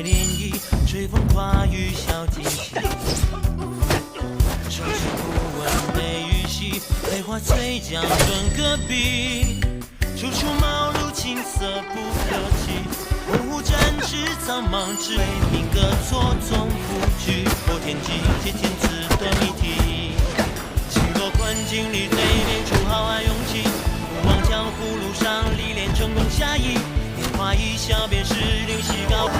涟漪，吹风化雨小惊喜。熟悉不闻梅雨细，梅花翠江润戈壁。处处茅庐青色不可及，文武战士苍茫之类，民歌错综不拘。破天际，借天子的谜题。倾国困境里，对练出豪迈勇气。不忘江湖路上历练成功侠义，年华一笑便是灵犀高低。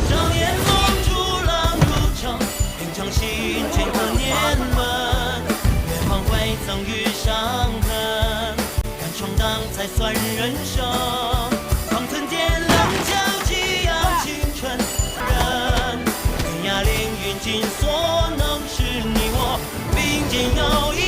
少年梦逐浪入城，平常心镌刻年轮。月光会赠予伤痕，敢闯荡才算人生。方寸间棱角激扬青春人，天涯凌云尽所能是你我并肩友谊。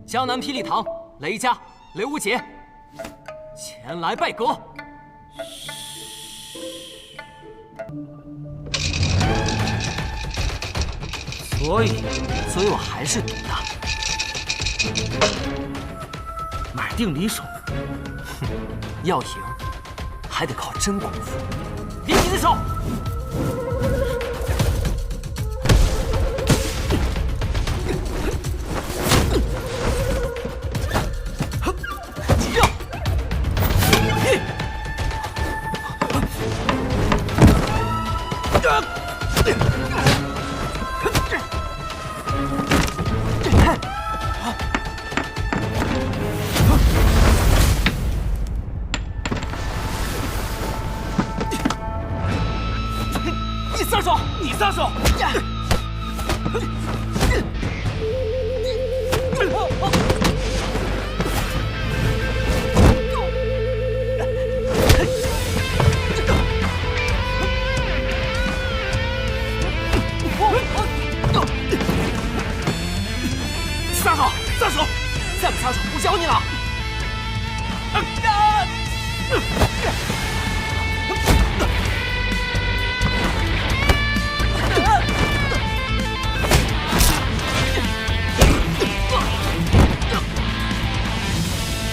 江南霹雳堂，雷家、雷无节前来拜阁。所以我还是赌的，买定离手。哼，要赢还得靠真功夫。离你的手！你撒手！撒手！再不撒手，我教你了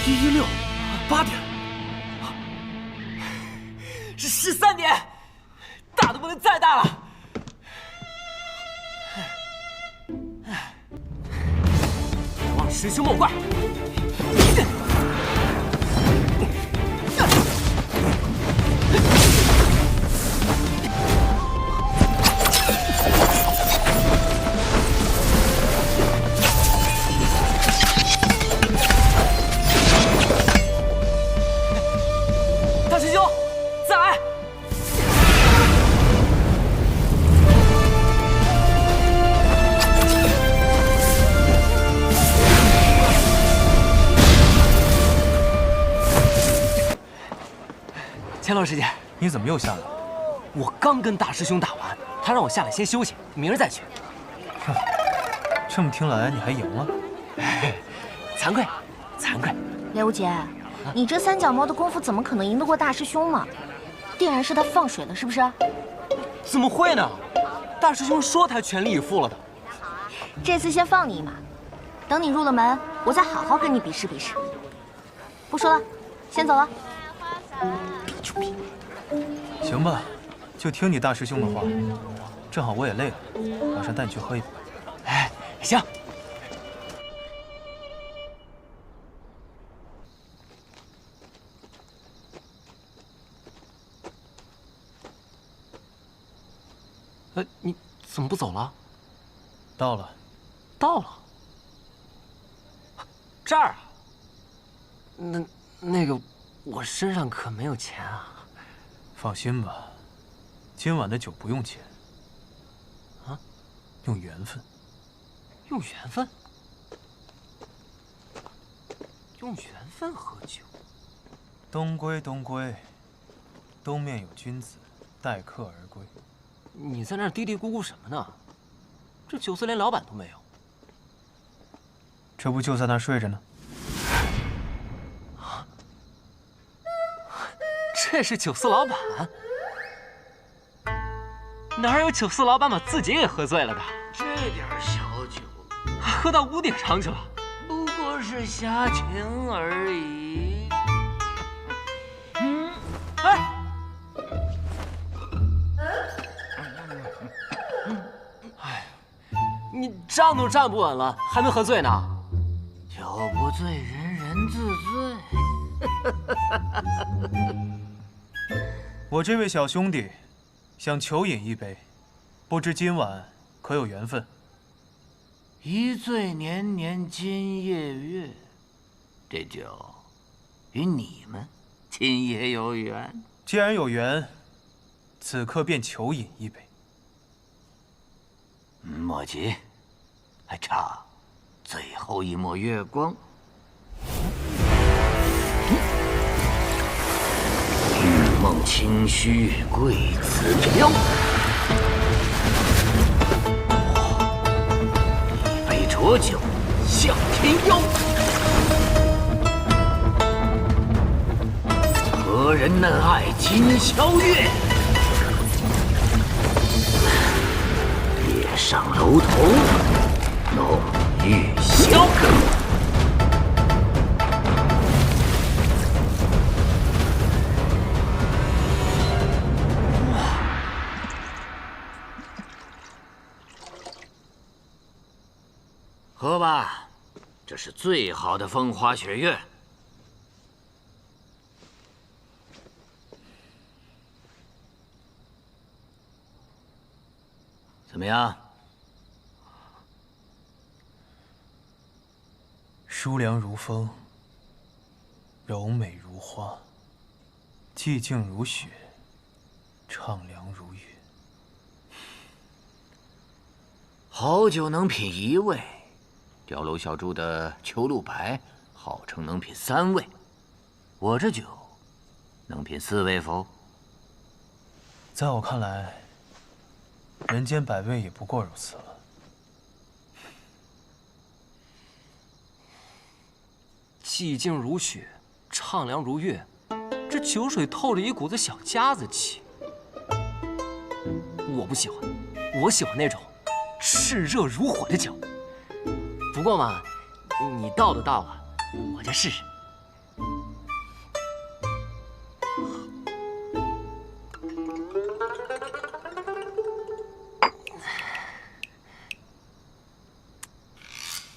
！116，8点，是13点，大的不能再大了。别忘师兄莫怪。千乐师姐，你怎么又下来了？我刚跟大师兄打完，他让我下来先休息，明儿再去。哼，这么听来你还赢了？惭愧，惭愧。雷无节，你这三脚猫的功夫怎么可能赢得过大师兄呢？定然是他放水了，是不是？怎么会呢？大师兄说他全力以赴了的。这次先放你一马，等你入了门，我再好好跟你比试比试。不说了，先走了。比就比。行吧，就听你大师兄的话。正好我也累了，马上带你去喝一杯。哎，行。你怎么不走了？到了。到了。这儿啊？那个，我身上可没有钱啊。放心吧，今晚的酒不用钱。啊？用缘分。用缘分？用缘分喝酒？东归东归，东面有君子，待客而归。你在那儿嘀嘀咕咕什么呢？这酒肆连老板都没有。这不就在那儿睡着呢？啊，这是酒肆老板？哪有酒肆老板把自己给喝醉了的？这点小酒，还喝到5点上去了。不过是瞎情而已。哎，哎，你站都站不稳了，还没喝醉呢？酒不醉人人自醉。我这位小兄弟想求饮一杯，不知今晚可有缘分？一醉年年今夜月，这酒与你们今夜有缘。既然有缘，此刻便求饮一杯。莫急，还差最后一抹月光。玉梦清虚贵此飘，一杯浊酒向天邀。何人嫩爱今宵月？夜上楼头弄玉箫。喝吧，这是最好的风花雪月。怎么样？舒凉如风，柔美如花，寂静如雪，畅凉如月。好酒能品1味，碉楼小筑的秋露白号称能品3味，我这酒能品4味否？在我看来，人间百味也不过如此了。寂静如雪，畅凉如月，这酒水透着一股子小家子气。我不喜欢，我喜欢那种炽热如火的酒。不过嘛，你倒都倒了，我就试试。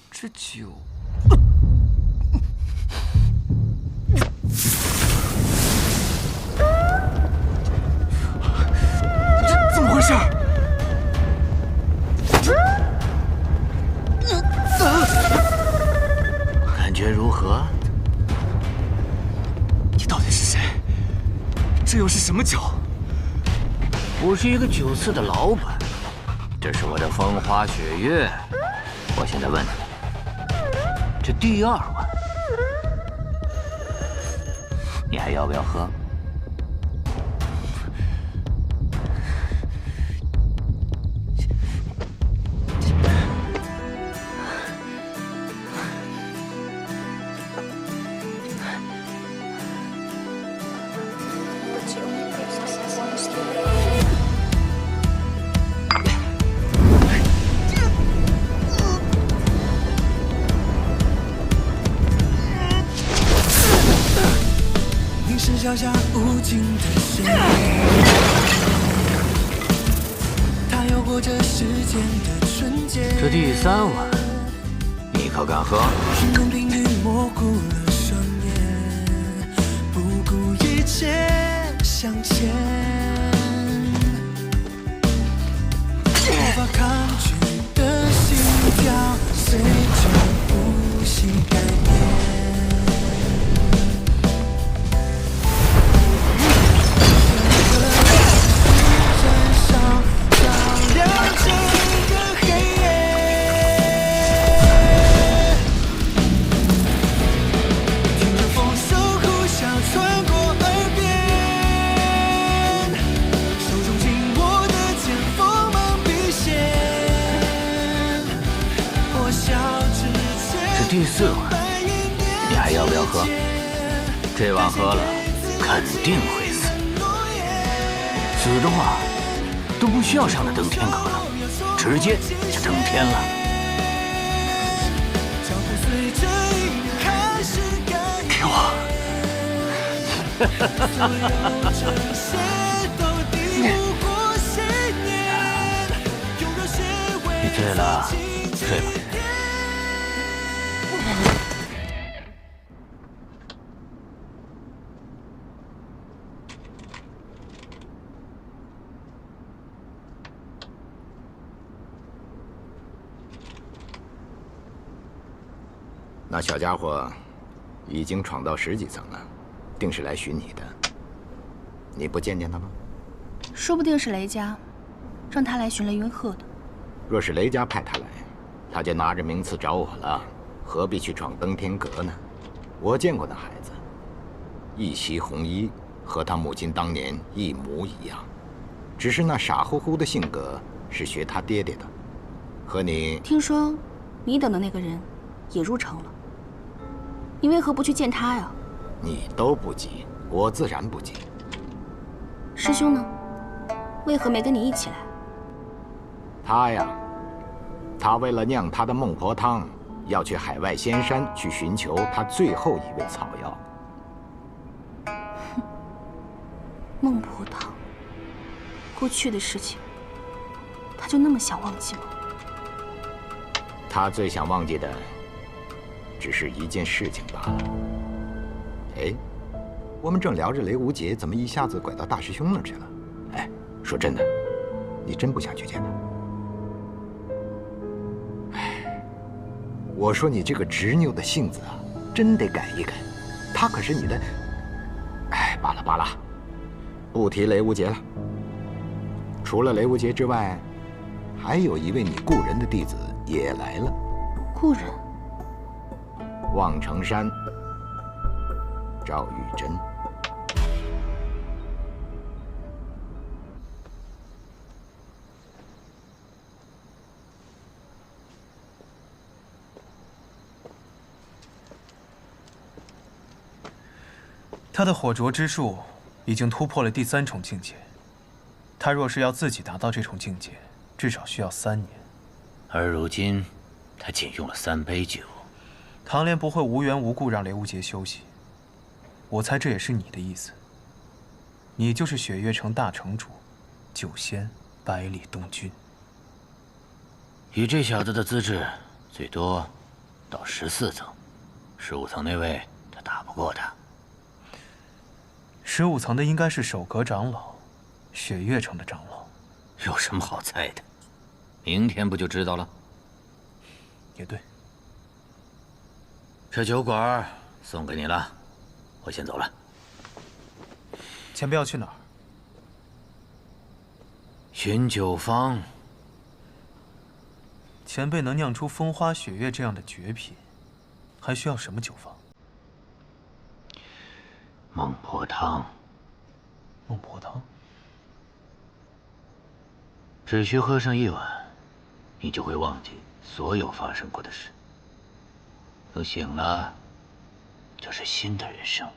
这酒，这怎么回事？感觉如何？你到底是谁？这又是什么酒？我是一个酒肆的老板，这是我的风花雪月。我现在问你，这第2碗，你还要不要喝？脚下无尽的深渊，他有过这世间的纯洁。这第3碗，你可敢喝？寻梦冰雨模糊了双眼，不顾一切向前，无法抗拒的心跳，随着呼吸改变。第4碗，你还要不要喝？这碗喝了，肯定会死。死的话，都不需要上那登天阁了，直接就登天了。给我！你醉了，睡吧。那小家伙已经闯到10几层了，定是来寻你的。你不见见他吗？说不定是雷家让他来寻雷云鹤的。若是雷家派他来，他就拿着名次找我了，何必去闯登天阁呢？我见过那孩子，一袭红衣，和他母亲当年一模一样，只是那傻乎乎的性格是学他爹爹的。和你听说你等的那个人也入城了，你为何不去见他呀？你都不急，我自然不急。师兄呢？为何没跟你一起来？他呀，他为了酿他的孟婆汤，要去海外仙山去寻求他最后一味草药。孟婆汤，过去的事情，他就那么想忘记吗？他最想忘记的，只是一件事情罢了。哎，我们正聊着雷无节，怎么一下子拐到大师兄那儿去了？哎，说真的，你真不想去见他？哎，我说你这个执拗的性子啊，真得改一改。他可是你的……哎，罢了罢了，不提雷无节了。除了雷无节之外，还有一位你故人的弟子也来了。故人？望城山，赵玉珍。他的火灼之术已经突破了第3重境界。他若是要自己达到这重境界，至少需要3年。而如今，他仅用了3杯酒。唐莲不会无缘无故让雷无节休息。我猜这也是你的意思。你就是雪月城大城主，酒仙百里东君。以这小子的资质，最多到14层，15层那位他打不过他。15层的应该是守阁长老，雪月城的长老。有什么好猜的？明天不就知道了？也对。这酒馆送给你了，我先走了。前辈要去哪儿？寻酒坊。前辈能酿出风花雪月这样的绝品，还需要什么酒坊？孟婆汤。孟婆汤。只需喝上1碗，你就会忘记所有发生过的事。等醒了，就是新的人生，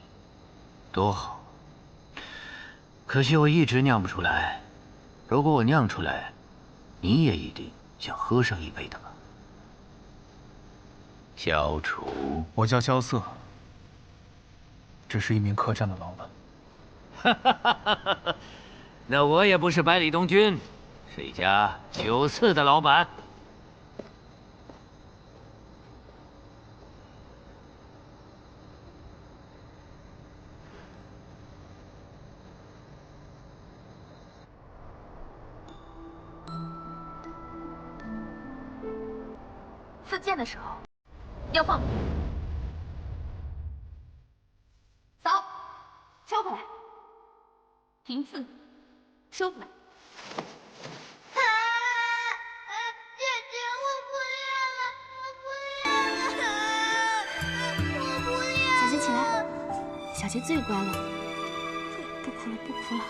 多好！可惜我一直酿不出来。如果我酿出来，你也一定想喝上一杯的吧？萧楚，我叫萧瑟，只是一名客栈的老板。那我也不是百里东君，是一家酒肆的老板。刺剑的时候要放平，扫，收回来，平刺，收回来。姐姐，我不要了！小杰起来，小杰最乖了，不哭了，不哭了，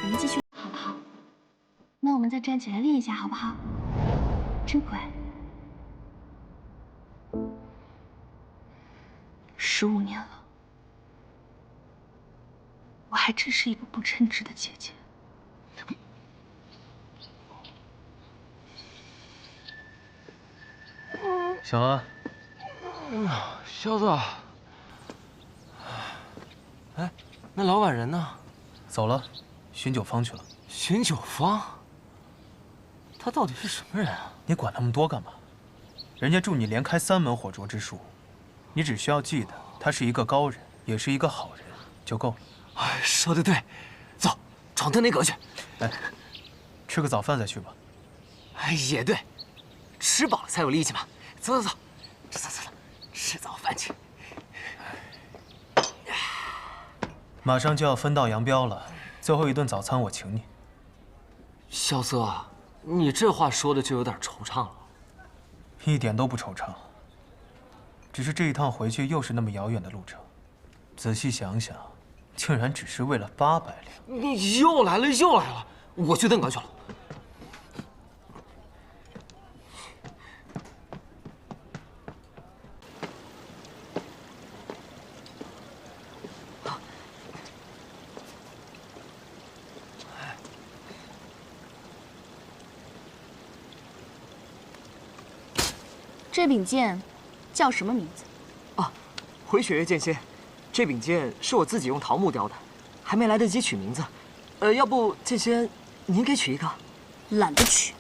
我们继续好不好？那我们再站起来练一下好不好？真乖。15年了，我还只是一个不称职的姐姐。小安，萧子，哎，那老板人呢？走了，寻酒坊去了。寻酒坊？他到底是什么人啊？你管那么多干嘛？人家助你连开3门火灼之术，你只需要记得他是一个高人，也是一个好人就够了。哎，说得对，走，闯登天阁去。哎，吃个早饭再去吧。哎，也对，吃饱了才有力气嘛。走走走，走走走，吃早饭去。马上就要分道扬镳了，最后一顿早餐我请你。萧瑟，你这话说的就有点惆怅了。一点都不惆怅，只是这一趟回去又是那么遥远的路程，仔细想想，竟然只是为了800两。你又来了，又来了！我去登阁去了。这柄剑叫什么名字？啊，回雪月剑仙。这柄剑是我自己用桃木雕的，还没来得及取名字。要不剑仙您给取一个？懒得取。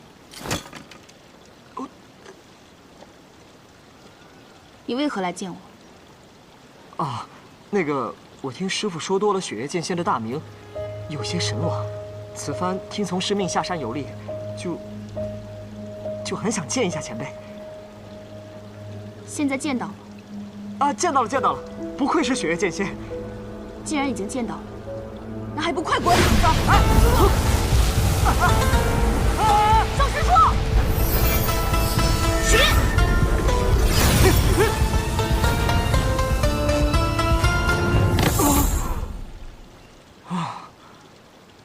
你为何来见我？啊，那个，我听师傅说多了雪月剑仙的大名，有些神往。此番听从师命下山游历，就很想见一下前辈。现在见到了。啊，见到了，见到了，不愧是雪月剑仙。既然已经见到了，那还不快滚！走！赵师叔，许！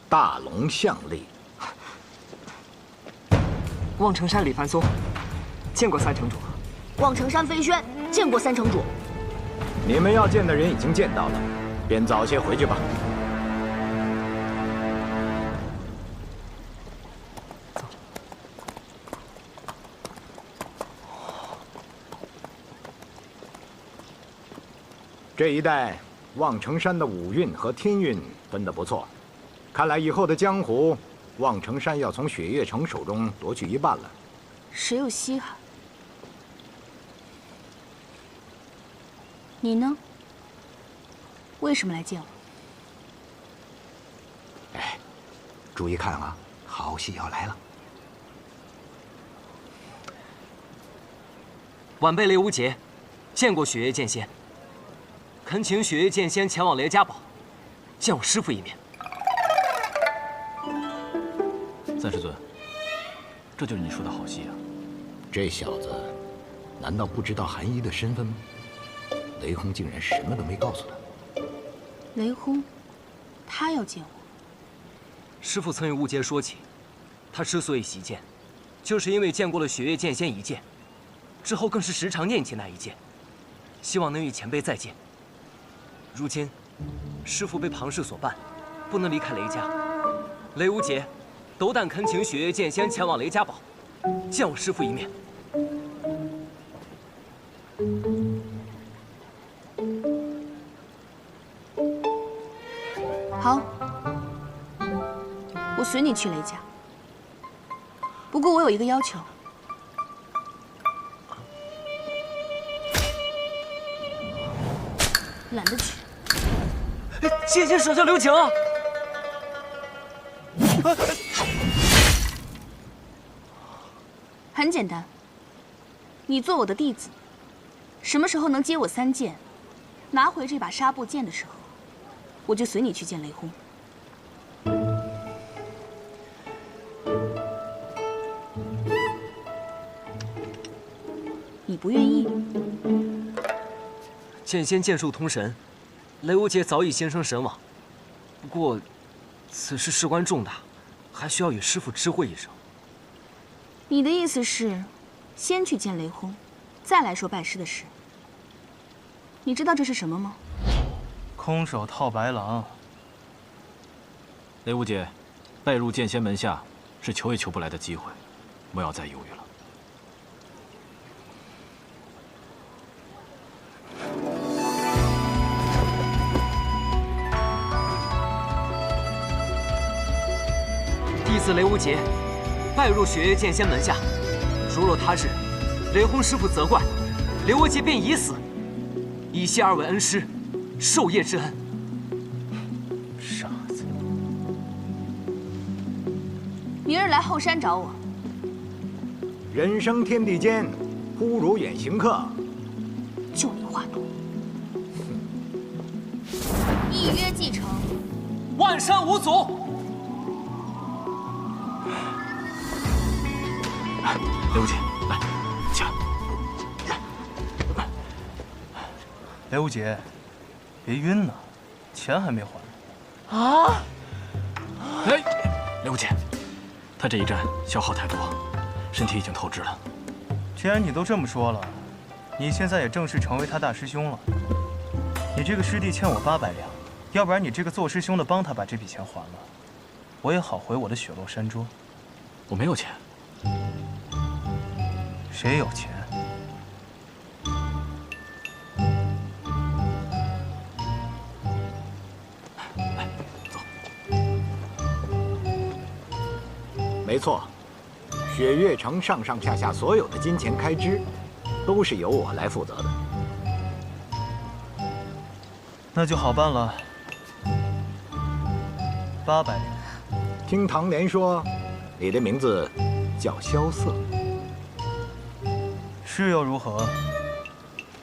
大龙相立。望城山李凡松，见过3城主。望城山飞轩，见过3城主。你们要见的人已经见到了，便早些回去吧。这一带望城山的五运和天运分得不错，看来以后的江湖，望城山要从雪月城手中夺去1半了。谁有稀罕？你呢？为什么来见我？哎，注意看啊，好戏要来了。晚辈雷无节，见过雪月剑仙，恳请雪月剑仙前往雷家堡，见我师父一面。三师尊，这就是你说的好戏啊！这小子，难道不知道韩一的身份吗？雷轰竟然什么都没告诉他。雷轰，他要见我。师父曾与无节说起，他之所以习剑，就是因为见过了雪月剑仙一剑，之后更是时常念起那一剑，希望能与前辈再见。如今，师父被庞氏所绊，不能离开雷家。雷无节，斗胆恳请雪月剑仙前往雷家堡，见我师父一面。好，我随你去雷家。不过我有一个要求。懒得去。剑仙手下留情啊！很简单，你做我的弟子，什么时候能接我3剑，拿回这把纱布剑的时候，我就随你去见雷轰。你不愿意？剑仙剑术通神，雷无节早已心生神往。不过，此事事关重大，还需要与师父知会一声。你的意思是，先去见雷轰，再来说拜师的事？你知道这是什么吗？空手套白狼。雷无姐，拜入剑仙门下是求也求不来的机会，不要再犹豫了。弟子雷无节，拜入雪月剑仙门下。如若他日雷轰师傅责怪，雷无节便以死，以谢二位恩师授业之恩。傻子！明日来后山找我。人生天地间，忽如远行客。就你话多。一约既成，万山无阻。雷无姐，来，起来。雷无节，别晕呐，钱还没还呢。啊！哎，雷无姐，他这一战消耗太多，身体已经透支了。既然你都这么说了，你现在也正式成为他大师兄了。你这个师弟欠我800两，要不然你这个做师兄的帮他把这笔钱还了，我也好回我的雪落山庄。我没有钱。谁有钱？来，走。没错，雪月城上上下下所有的金钱开支，都是由我来负责的。那就好办了，800两。听唐莲说，你的名字叫萧瑟，是又如何？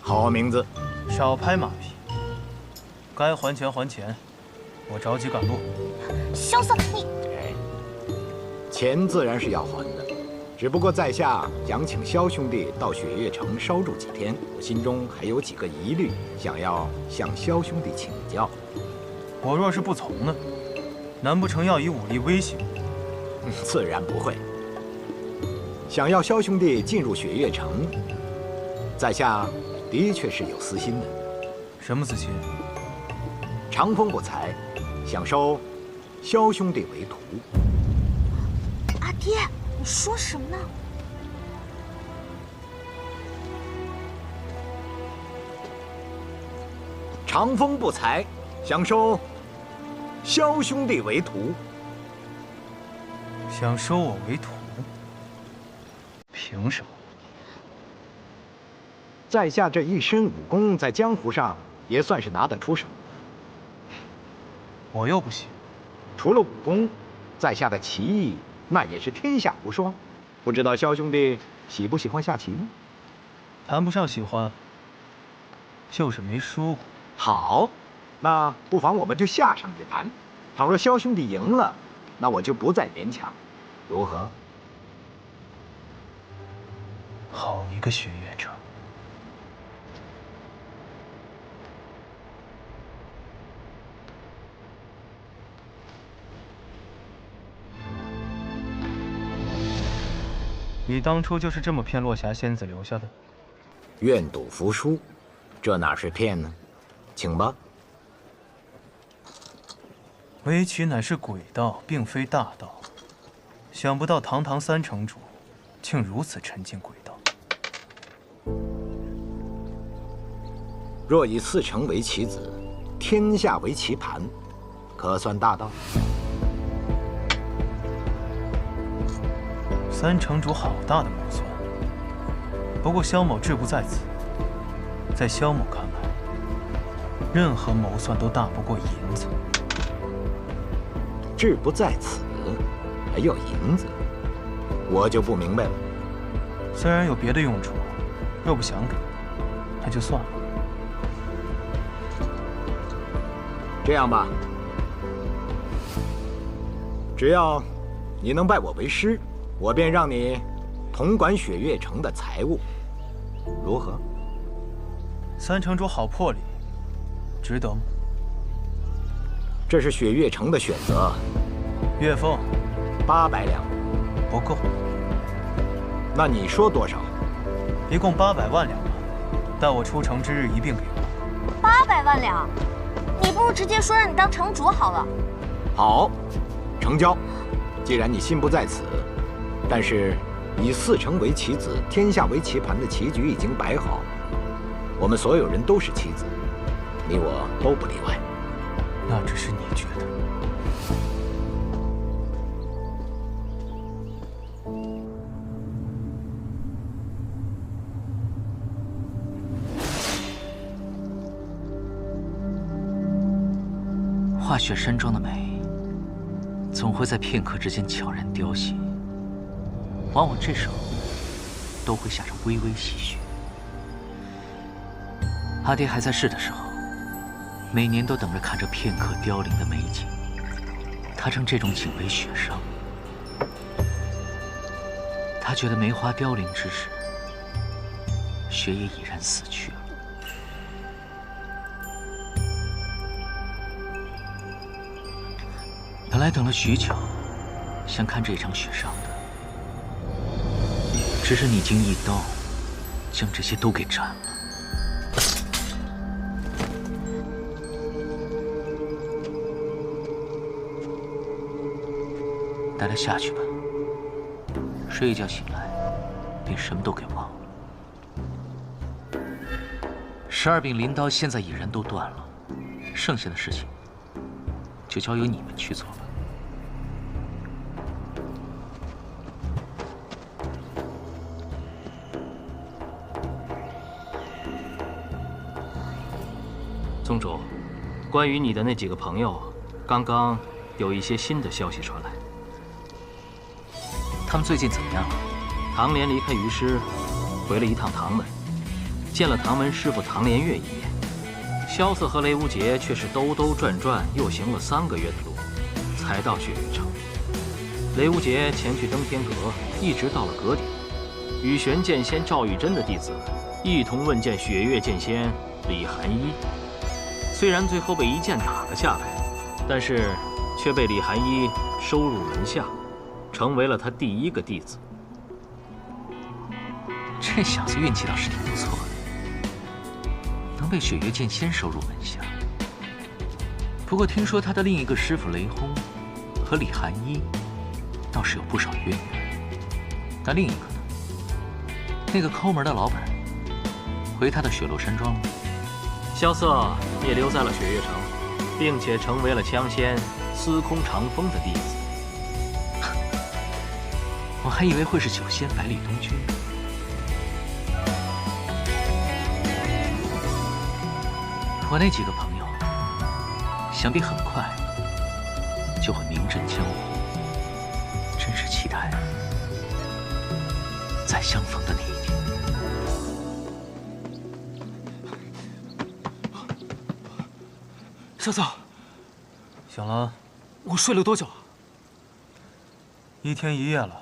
好名字。少拍马屁，该还钱还钱，我着急赶路。萧瑟，你钱自然是要还的，只不过在下想请萧兄弟到雪月城稍住几天，我心中还有几个疑虑，想要向萧兄弟请教。我若是不从呢？难不成要以武力威胁我？自然不会。想要萧兄弟进入雪月城，在下的确是有私心的。什么私心？长风不才，想收萧兄弟为徒。阿爹，你说什么呢？长风不才，想收萧兄弟为徒。想收我为徒？凭什么？在下这一身武功，在江湖上也算是拿得出手。我又不信。除了武功，在下的棋艺那也是天下无双。不知道萧兄弟喜不喜欢下棋呢？谈不上喜欢，就是没输过。好，那不妨我们就下上一盘。倘若萧兄弟赢了，那我就不再勉强，如何？好一个雪月城！你当初就是这么骗落霞仙子留下的？愿赌服输，这哪是骗呢？请吧。围棋乃是鬼道，并非大道。想不到堂堂3城主，竟如此沉浸鬼道。若以4城为棋子，天下为棋盘，可算大道。 3城主好大的谋算，不过萧某志不在此。在萧某看来，任何谋算都大不过银子。志不在此，还要银子，我就不明白了。虽然有别的用处，若不想给，那就算了。这样吧，只要你能拜我为师。 我便让你统管雪月城的财务，如何？3城主好魄力，值得吗？这是雪月城的选择。月俸800两，不够。那你说多少？一共800万两吧，待我出城之日一并给我。800万两，你不如直接说让你当城主好了。好，成交。既然你心不在此，但是以4城为棋子，天下为棋盘的棋局已经摆好，我们所有人都是棋子，你我都不例外。那只是你觉得。化雪山庄的美，总会在片刻之间悄然凋谢，往往这时候都会下着微微细雪。阿爹还在世的时候，每年都等着看这片刻凋零的美景，他称这种景为雪殇。他觉得梅花凋零之时，雪也已然死去了。本来等了许久，想看这场雪殇的，只是你竟一刀将这些都给斩了。带他下去吧，睡一觉醒来，便什么都给忘了。12柄鳞刀现在已然都断了，剩下的事情就交由你们去做吧。宗主，关于你的那几个朋友，刚刚有一些新的消息传来。他们最近怎么样了？唐莲离开于师，回了一趟唐门，见了唐门师傅唐莲月一面。萧瑟和雷无节却是兜兜转转，又行了3个月的路，才到雪月城。雷无节前去登天阁，一直到了阁顶，与玄剑仙赵玉珍的弟子一同问见雪月剑仙李寒一。虽然最后被一剑打了下来，但是却被李寒一收入门下，成为了他第1个弟子。这小子运气倒是挺不错的，能被雪月剑仙收入门下。不过听说他的另一个师傅雷轰和李寒一倒是有不少渊源。那另一个呢？那个抠门的老板回他的雪落山庄了。萧瑟也留在了雪月城，并且成为了枪仙司空长风的弟子。我还以为会是九仙百里东君。我那几个朋友，想必很快就会名震江湖，真是期待再相逢的那一天。萧瑟，醒了？我睡了多久啊？1天1夜了。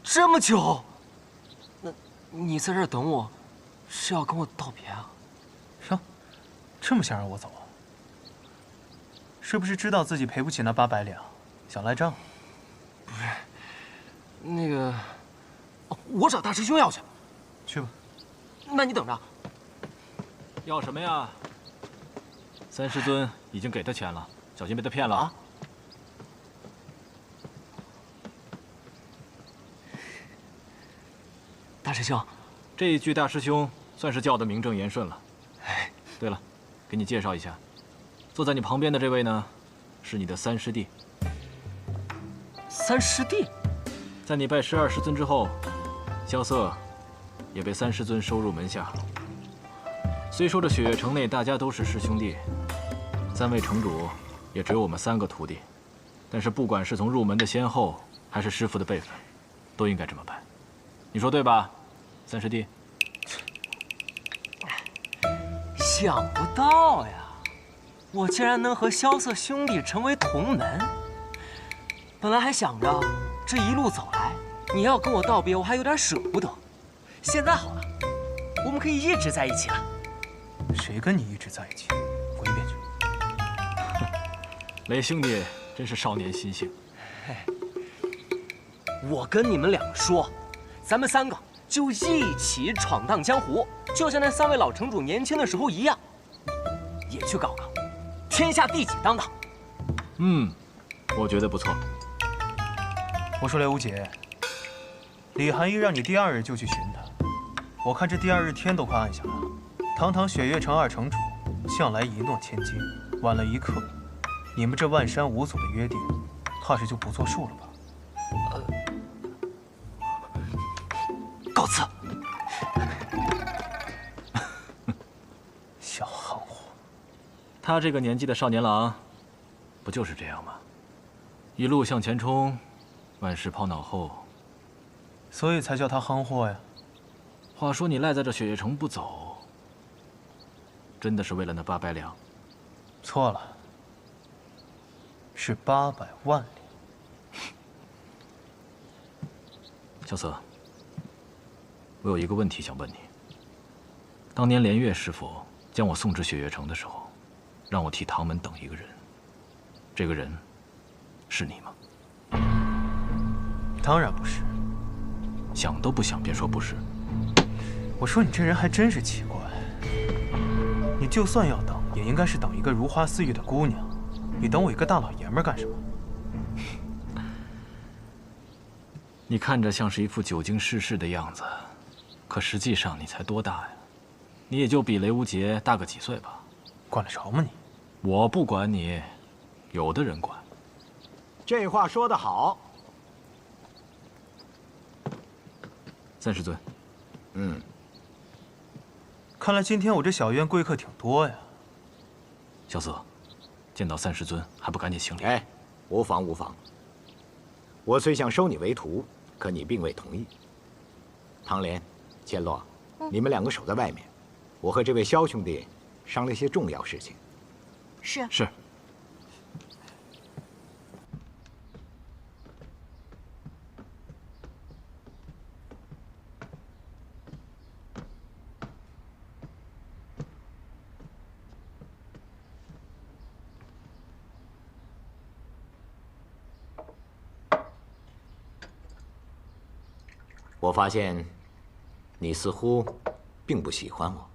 这么久？那你在这儿等我，是要跟我道别啊？哟，这么想让我走啊？是不是知道自己赔不起那800两，想赖账？不是，那个，我找大师兄要去。去吧。那你等着。要什么呀？3师尊已经给他钱了，小心被他骗了啊！大师兄，这一句大师兄算是叫得名正言顺了。对了，给你介绍一下，坐在你旁边的这位呢，是你的3师弟。3师弟？在你拜12师尊之后，萧瑟也被3师尊收入门下。虽说这雪月城内大家都是师兄弟，3位城主也只有我们3个徒弟，但是不管是从入门的先后，还是师傅的辈分，都应该这么办。你说对吧，3师弟？想不到呀，我竟然能和萧瑟兄弟成为同门。本来还想着这一路走来，你要跟我道别，我还有点舍不得。现在好了，我们可以一直在一起了。谁跟你一直在一起？滚一边去！雷兄弟真是少年心性。我跟你们2个说，咱们3个就一起闯荡江湖，就像那3位老城主年轻的时候一样。也去告告，天下第几当当？我觉得不错。我说雷无节，李寒衣让你第2日就去寻他，我看这第2日天都快暗下来了。堂堂雪月城2城主，向来一诺千金，晚了1刻，你们这万山五祖的约定，怕是就不作数了吧？告辞。小憨货，他这个年纪的少年郎，不就是这样吗？一路向前冲，万事抛脑后。所以才叫他憨货呀。话说你赖在这雪月城不走，真的是为了那800两？错了，是800万两。萧瑟，我有一个问题想问你。当年连月师傅将我送至雪月城的时候，让我替唐门等一个人，这个人是你吗？当然不是。想都不想便说不是。我说你这人还真是奇怪，你就算要等，也应该是等一个如花似玉的姑娘，你等我一个大老爷们干什么？你看着像是一副久经世事的样子，可实际上你才多大呀？你也就比雷无节大个几岁吧。管得着吗你？我不管你，有的人管。这话说得好。3师尊。看来今天我这小院贵客挺多呀。萧瑟，见到3师尊还不赶紧行礼？哎，无妨无妨。我虽想收你为徒，可你并未同意。唐莲、千洛，你们2个守在外面，我和这位萧兄弟商量些重要事情。是。是。我发现，你似乎并不喜欢我。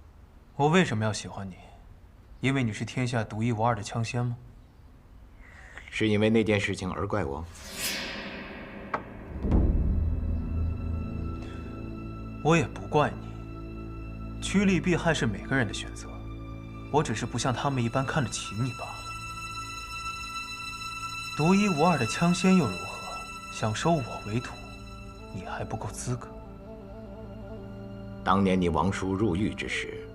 我为什么要喜欢你？因为你是天下独一无二的枪仙吗？是因为那件事情而怪我？我也不怪你。趋利避害是每个人的选择，我只是不像他们一般看得起你罢了。独一无二的枪仙又如何？想收我为徒？你还不够资格。当年你王叔入狱之时，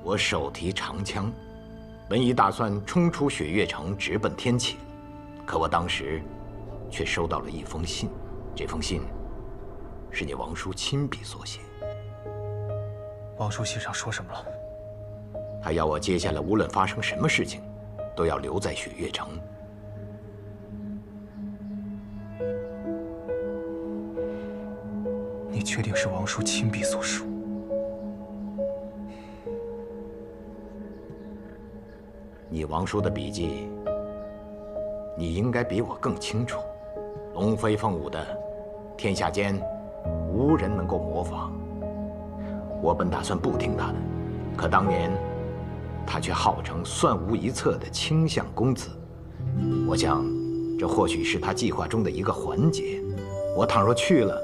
我手提长枪，本已打算冲出雪月城，直奔天启，可我当时却收到了一封信。这封信是你王叔亲笔所写。王叔信上说什么了？他要我接下来无论发生什么事情，都要留在雪月城。你确定是王叔亲笔所书？你王叔的笔记，你应该比我更清楚。龙飞凤舞的，天下间无人能够模仿。我本打算不听他的，可当年他却号称算无一策的卿相公子。我想，这或许是他计划中的一个环节。我倘若去了，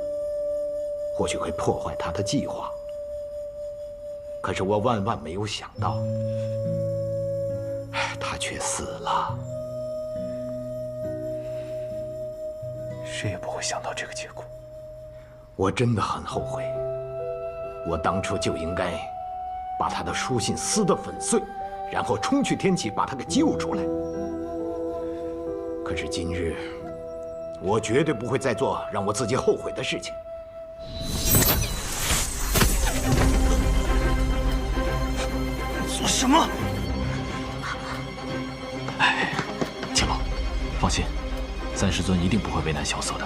或许会破坏他的计划。可是我万万没有想到，他却死了。谁也不会想到这个结果。我真的很后悔，我当初就应该把他的书信撕得粉碎，然后冲去天启把他给救出来。可是今日，我绝对不会再做让我自己后悔的事情。做什么？哎，千洛，放心，3师尊一定不会为难萧瑟的。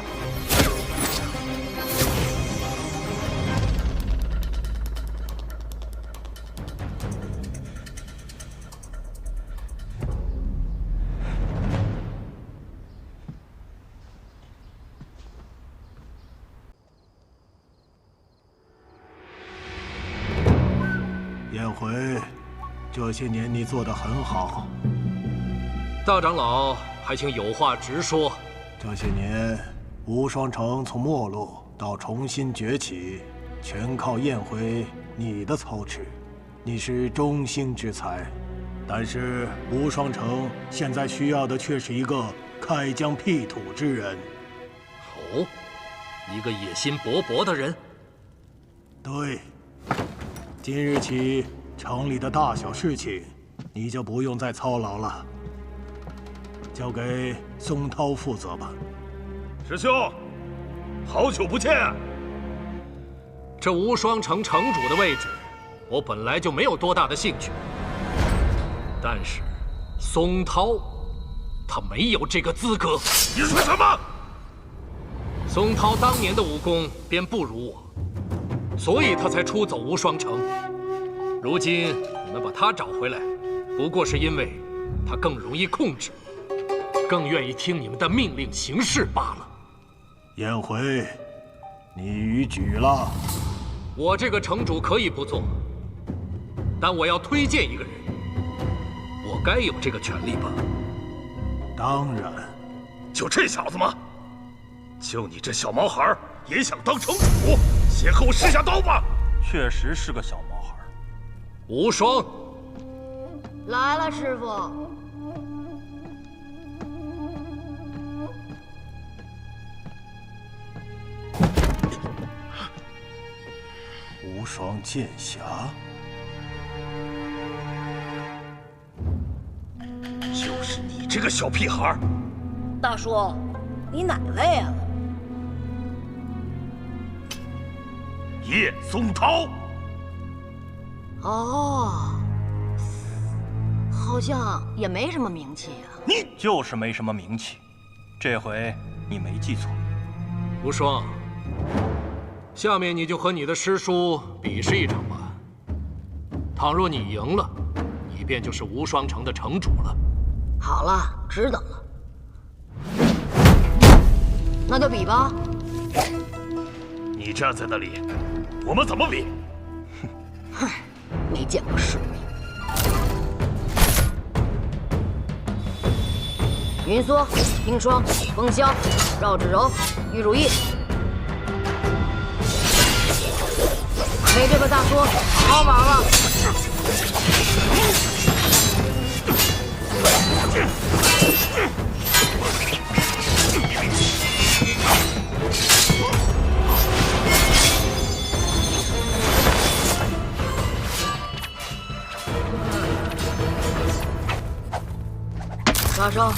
这些年你做得很好。大长老，还请有话直说。这些年，无双城从没落到重新崛起，全靠燕回你的操持。你是中兴之才，但是无双城现在需要的却是一个开疆辟土之人。哦，一个野心勃勃的人。对，今日起，城里的大小事情，你就不用再操劳了，交给松涛负责吧。师兄，好久不见。这无双城城主的位置，我本来就没有多大的兴趣。但是，松涛，他没有这个资格。你说什么？松涛当年的武功便不如我，所以他才出走无双城。如今你们把他找回来，不过是因为他更容易控制，更愿意听你们的命令行事罢了。燕回，你逾矩了。我这个城主可以不做，但我要推荐一个人，我该有这个权利吧？当然。就这小子吗？就你这小毛孩也想当城主？先和我试下刀吧！确实是个小毛孩。无双，来了，师傅。无双剑侠，就是你这个小屁孩！大叔，你哪位啊？叶松涛。哦，好像也没什么名气呀。你就是没什么名气，这回你没记错。无双，下面你就和你的师叔比试一场吧。倘若你赢了，你便就是无双城的城主了。好了，知道了。那就比吧。你站在那里，我们怎么比？哼，没见过世面。云缩、冰霜、风萧、绕指柔、玉如意，陪这个大叔好好玩玩。杀伤。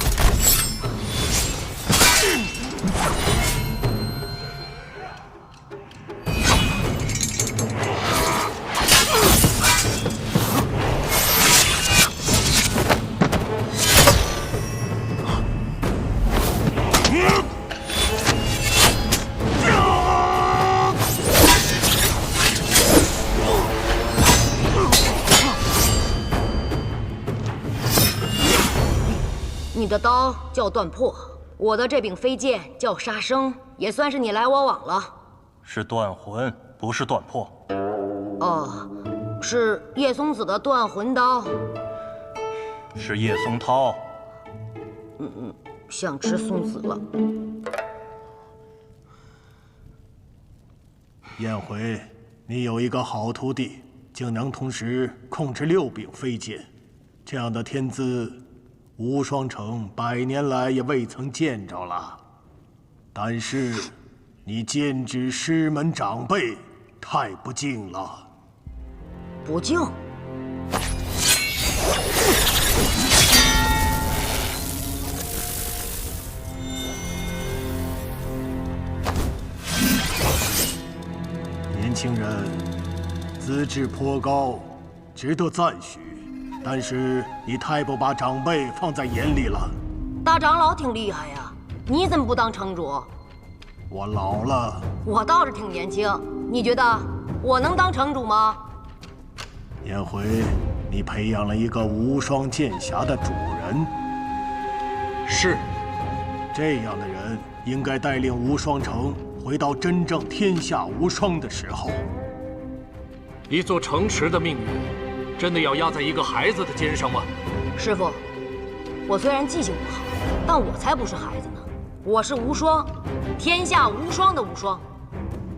你的刀叫断破，我的这柄飞剑叫杀生，也算是你来我往了。是断魂，不是断破。哦，是叶松子的断魂刀。是叶松涛。想吃松子了。燕回，你有一个好徒弟，竟能同时控制6柄飞剑，这样的天资，无双城100年来也未曾见着了。但是，你剑指师门长辈，太不敬了。不敬？年轻人，资质颇高，值得赞许。但是你太不把长辈放在眼里了。大长老挺厉害呀，你怎么不当城主？我老了。我倒是挺年轻，你觉得我能当城主吗？燕回，你培养了一个无双剑侠的主人。是。这样的人应该带领无双城回到真正天下无双的时候。一座城池的命运，真的要压在一个孩子的肩上吗？师傅，我虽然记性不好，但我才不是孩子呢。我是无双，天下无双的无双。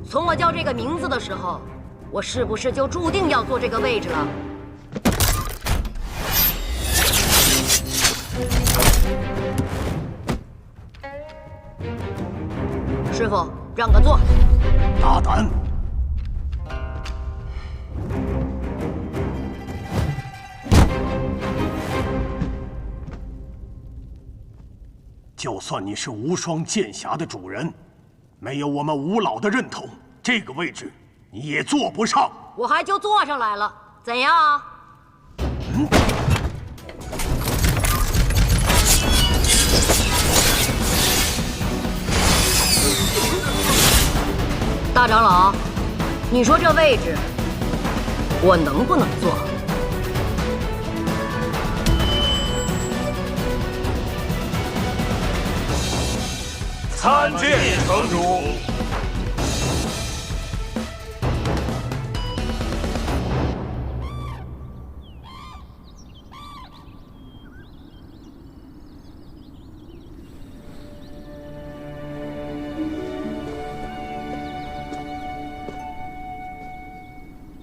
从我叫这个名字的时候，我是不是就注定要坐这个位置了？师傅，让个座。大胆！就算你是无双剑侠的主人，没有我们吴老的认同，这个位置你也坐不上。我还就坐上来了，怎样啊？大长老，你说这位置我能不能坐？参见城主。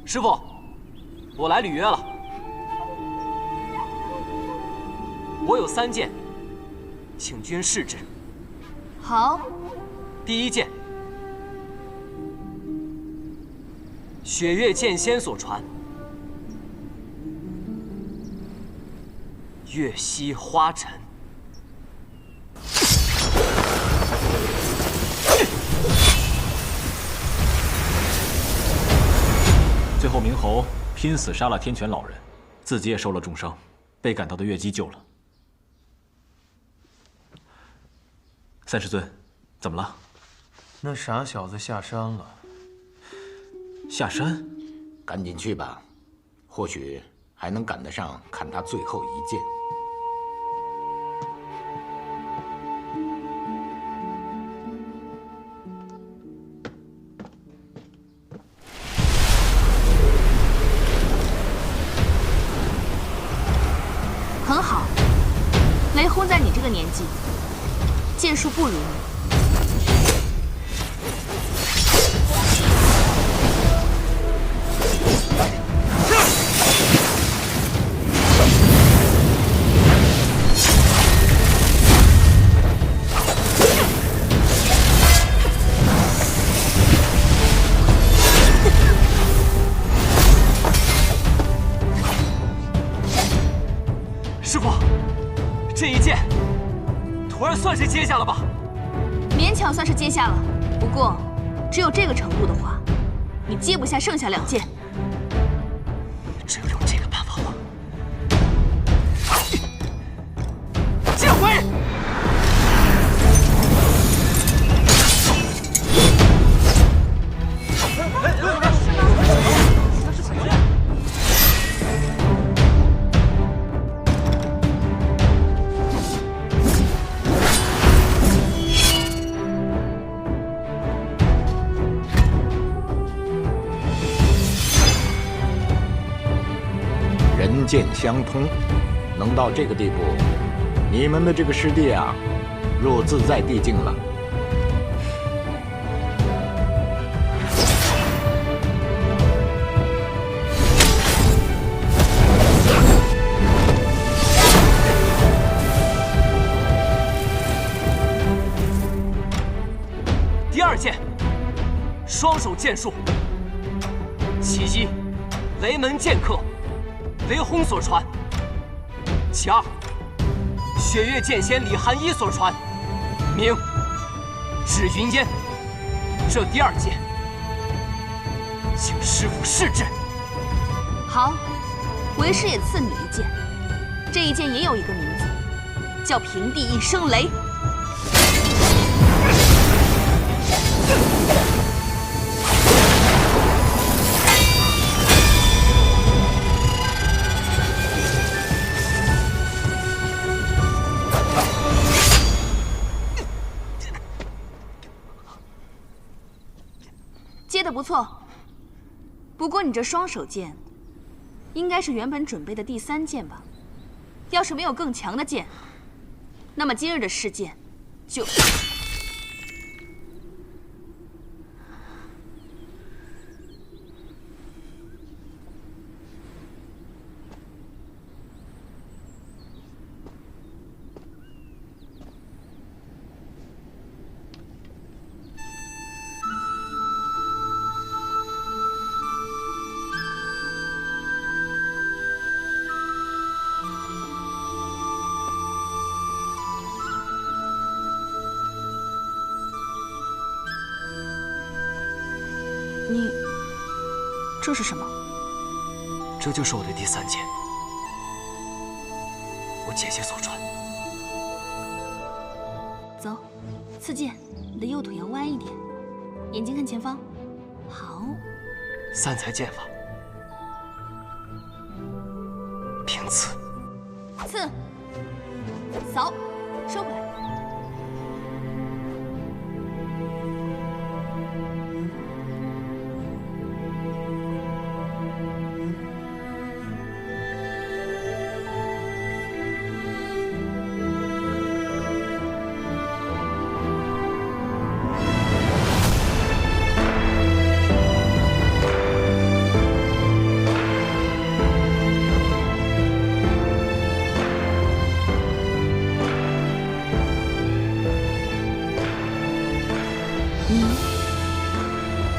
师傅，我来履约了。我有3件，请君试之。好。第1件，雪月剑仙所传，月溪花尘。最后明侯拼死杀了天泉老人，自己也受了重伤，被赶到的月姬救了。3师尊，怎么了？那傻小子下山了。下山？赶紧去吧，或许还能赶得上看他最后一剑。很好，雷轰在你这个年纪，剑术不如你。师傅，这一剑，徒儿算是接下了吧？勉强算是接下了，不过，只有这个程度的话，你接不下剩下2剑。只有用这个办法了。剑回！人剑相通，能到这个地步，你们的这个师弟啊，入自在地境了。第2剑，双手剑术，其1，雷门剑客，雷轰所传；其2，雪月剑仙李寒一所传，名指云烟。这第2剑，请师傅试之。好，为师也赐你1剑，这一剑也有一个名字，叫平地一声雷。接得不错，不过你这双手剑应该是原本准备的第3件吧。要是没有更强的剑，那么今日的事件就……这是什么？这就是我的第3件，我姐姐所传。走，刺剑，你的右腿要弯一点，眼睛看前方。好。3才剑法，平刺。刺。扫，收回来。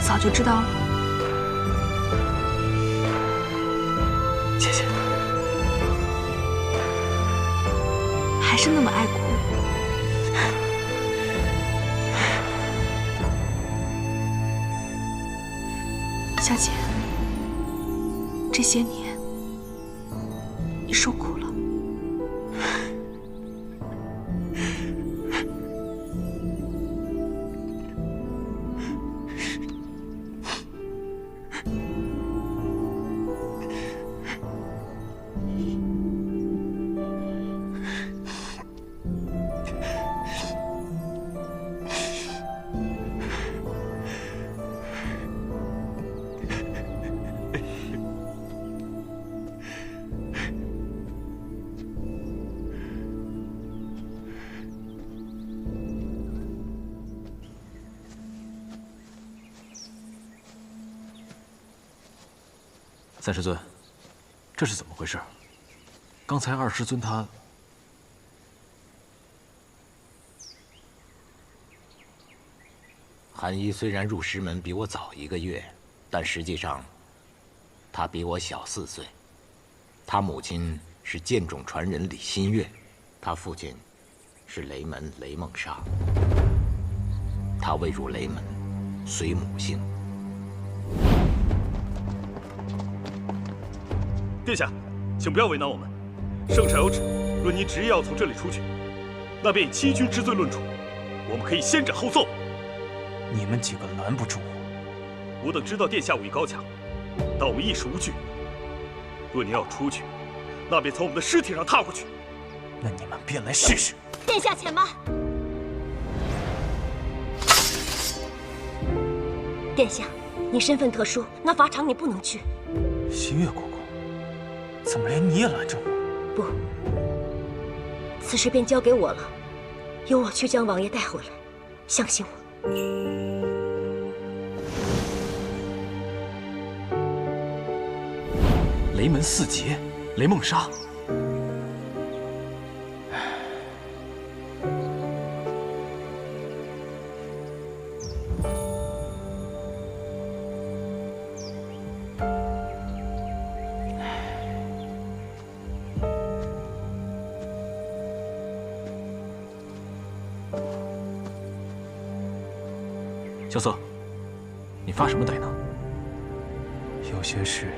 早就知道了，姐姐还是那么爱哭。小姐，这些年你受苦了。3师尊，这是怎么回事？刚才2师尊他……韩一虽然入师门比我早1个月，但实际上他比我小4岁。他母亲是剑种传人李新月，他父亲是雷门雷梦沙。他未入雷门，随母姓。殿下，请不要为难我们。圣上有旨，论您执意要从这里出去，那便以欺君之罪论处。我们可以先斩后奏。你们几个拦不住我。吾等知道殿下武艺高强，但我们亦是无惧。若您要出去，那便从我们的尸体上踏过去。那你们便来试试。殿下且慢。殿下，你身份特殊，那法场你不能去。新月姑姑。怎么连你也拦着我？不，此事便交给我了，由我去将王爷带回来。相信我。雷门4杰，雷梦沙。萧瑟，你发什么呆呢？有些事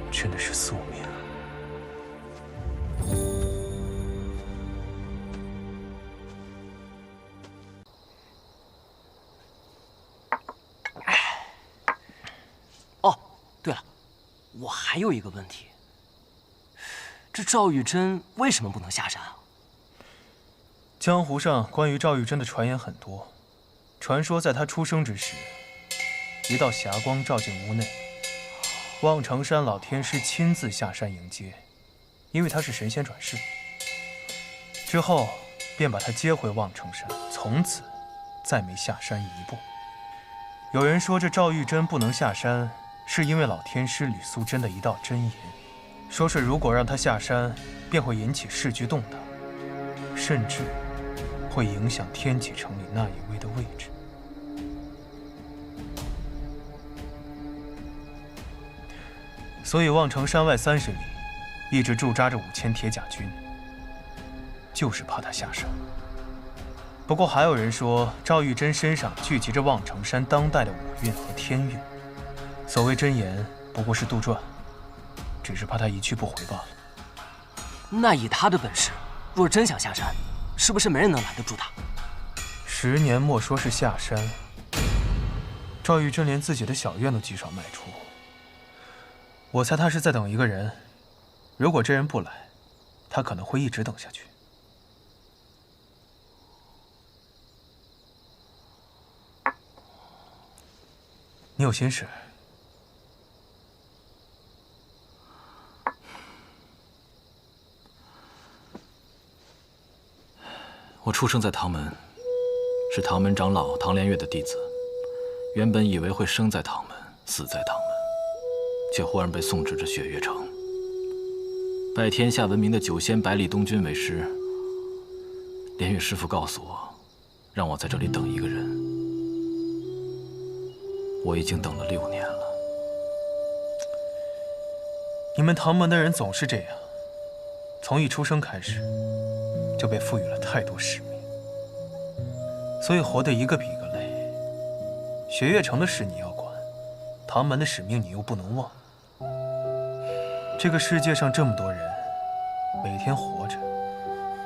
真的是宿命。哦，对了，我还有一个问题，这赵玉珍为什么不能下山啊？江湖上关于赵玉珍的传言很多，传说在她出生之时，一道霞光照进屋内，望城山老天师亲自下山迎接，因为他是神仙转世。之后便把他接回望城山，从此再没下山一步。有人说这赵玉珍不能下山，是因为老天师吕素贞的一道真言，说是如果让他下山，便会引起市局动荡，甚至会影响天启城里那一位的位置。所以望城山外30里一直驻扎着5000铁甲军，就是怕他下山。不过还有人说，赵玉珍身上聚集着望城山当代的武运和天运，所谓真言不过是杜撰，只是怕他一去不回罢了。那以他的本事，若真想下山，是不是没人能拦得住他？10年莫说是下山，赵玉珍连自己的小院都极少迈出。我猜他是在等一个人，如果这人不来，他可能会一直等下去。你有心事？我出生在唐门，是唐门长老唐连月的弟子。原本以为会生在唐门，死在唐门，却忽然被送至这雪月城，拜天下闻名的九仙百里东君为师。连月师傅告诉我，让我在这里等一个人。我已经等了6年了。你们唐门的人总是这样，从一出生开始，就被赋予了太多使命，所以活得一个比一个累。雪月城的事你要管，唐门的使命你又不能忘。这个世界上这么多人，每天活着，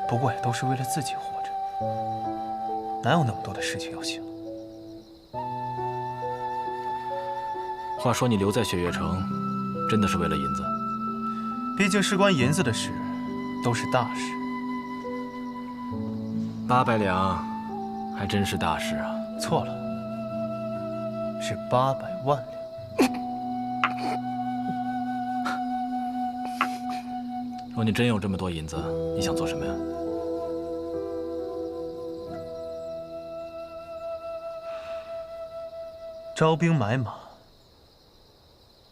不过也都是为了自己活着，哪有那么多的事情要想？话说你留在雪月城，真的是为了银子？毕竟事关银子的事，都是大事。800两，还真是大事啊！错了，是800万两。若你真有这么多银子，你想做什么呀？招兵买马，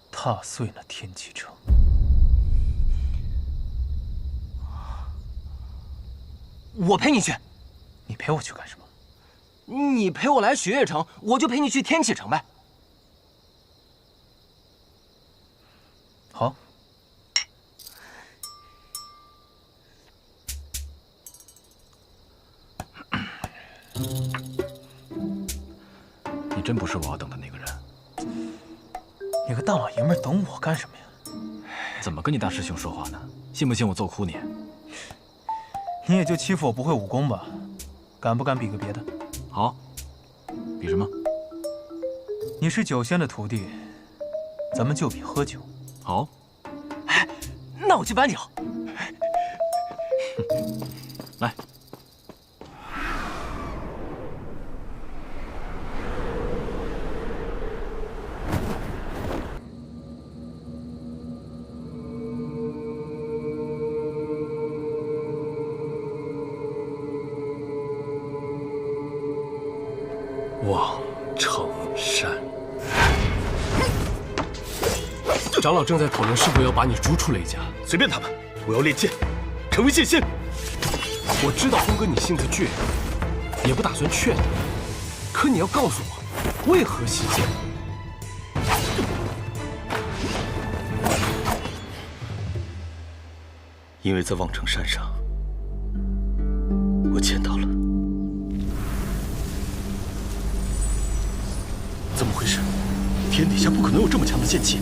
踏碎那天启城。我陪你去。你陪我去干什么？你陪我来雪月城，我就陪你去天启城呗。好。你真不是我要等的那个人。你个大老爷们儿，等我干什么呀？怎么跟你大师兄说话呢？信不信我揍哭你？你也就欺负我不会武功吧？敢不敢比个别的？好，比什么？你是九仙的徒弟，咱们就比喝酒。好。哎，那我去搬酒。来。望城山，长老正在讨论是否要把你逐出雷家。随便他们，我要练剑，成为剑仙。我知道轰哥你性子倔，也不打算劝你，可你要告诉我，为何西剑？因为在望城山上，我见到了。怎么回事？天底下不可能有这么强的剑气！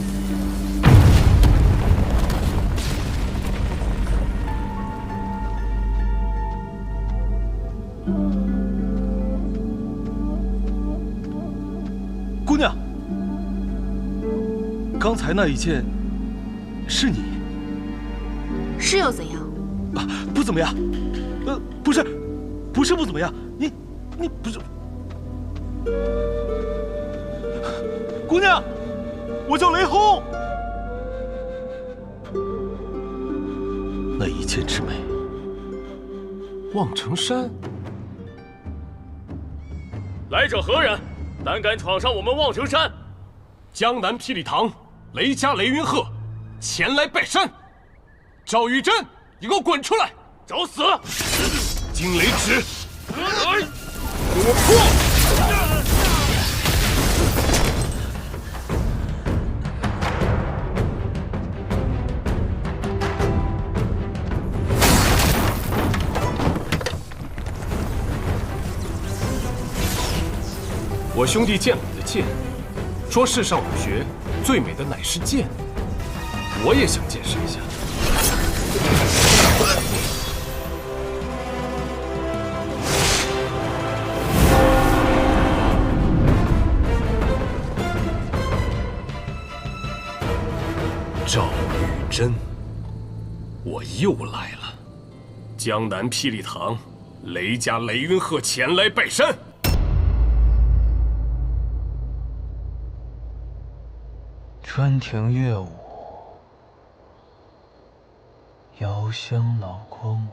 姑娘，刚才那一剑是你？是又怎样？啊，不怎么样。不是不怎么样。你不是。姑娘，我叫雷轰。一剑之美。望城山，来者何人？胆敢闯上我们望城山？江南霹雳堂雷家雷云鹤前来拜山。赵玉珍，你给我滚出来！找死！惊雷指，给我破！我兄弟见了你的剑，说世上武学最美的乃是剑，我也想见识一下。赵玉珍，我又来了。江南霹雳堂，雷家雷云鹤前来拜山。春庭乐舞，遥香老光武。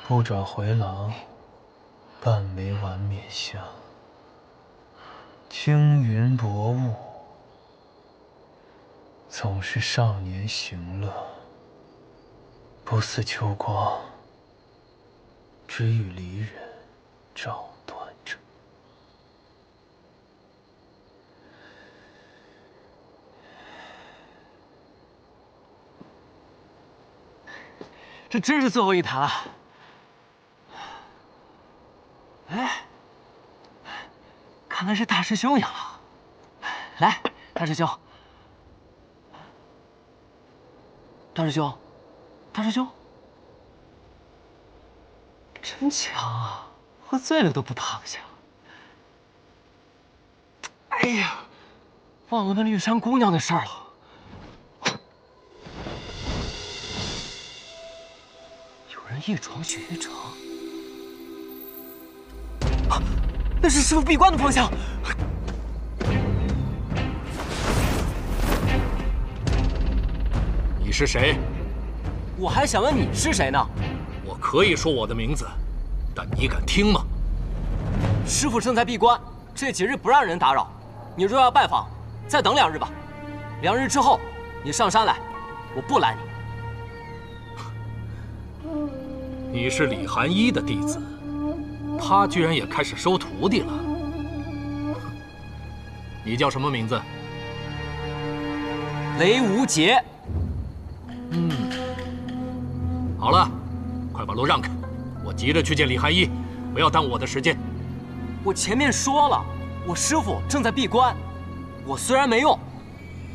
不转回廊，半枚晚冕香。青云薄雾，总是少年行乐。不似秋光，只与离人照断者。这真是最后一坛了。哎，看来是大师兄赢了。来，大师兄，大师兄，大师兄，真强啊！喝醉了都不躺下。哎呀，忘了那绿山姑娘的事儿了。夜闯雪月城，啊，那是师傅闭关的方向。你是谁？我还想问你是谁呢。我可以说我的名字，但你敢听吗？师傅正在闭关，这几日不让人打扰。你若要拜访，再等2日吧。2日之后，你上山来，我不拦你。你是李寒一的弟子，他居然也开始收徒弟了。你叫什么名字？雷无节。好了，快把路让开，我急着去见李寒一，不要耽误我的时间。我前面说了，我师傅正在闭关，我虽然没用，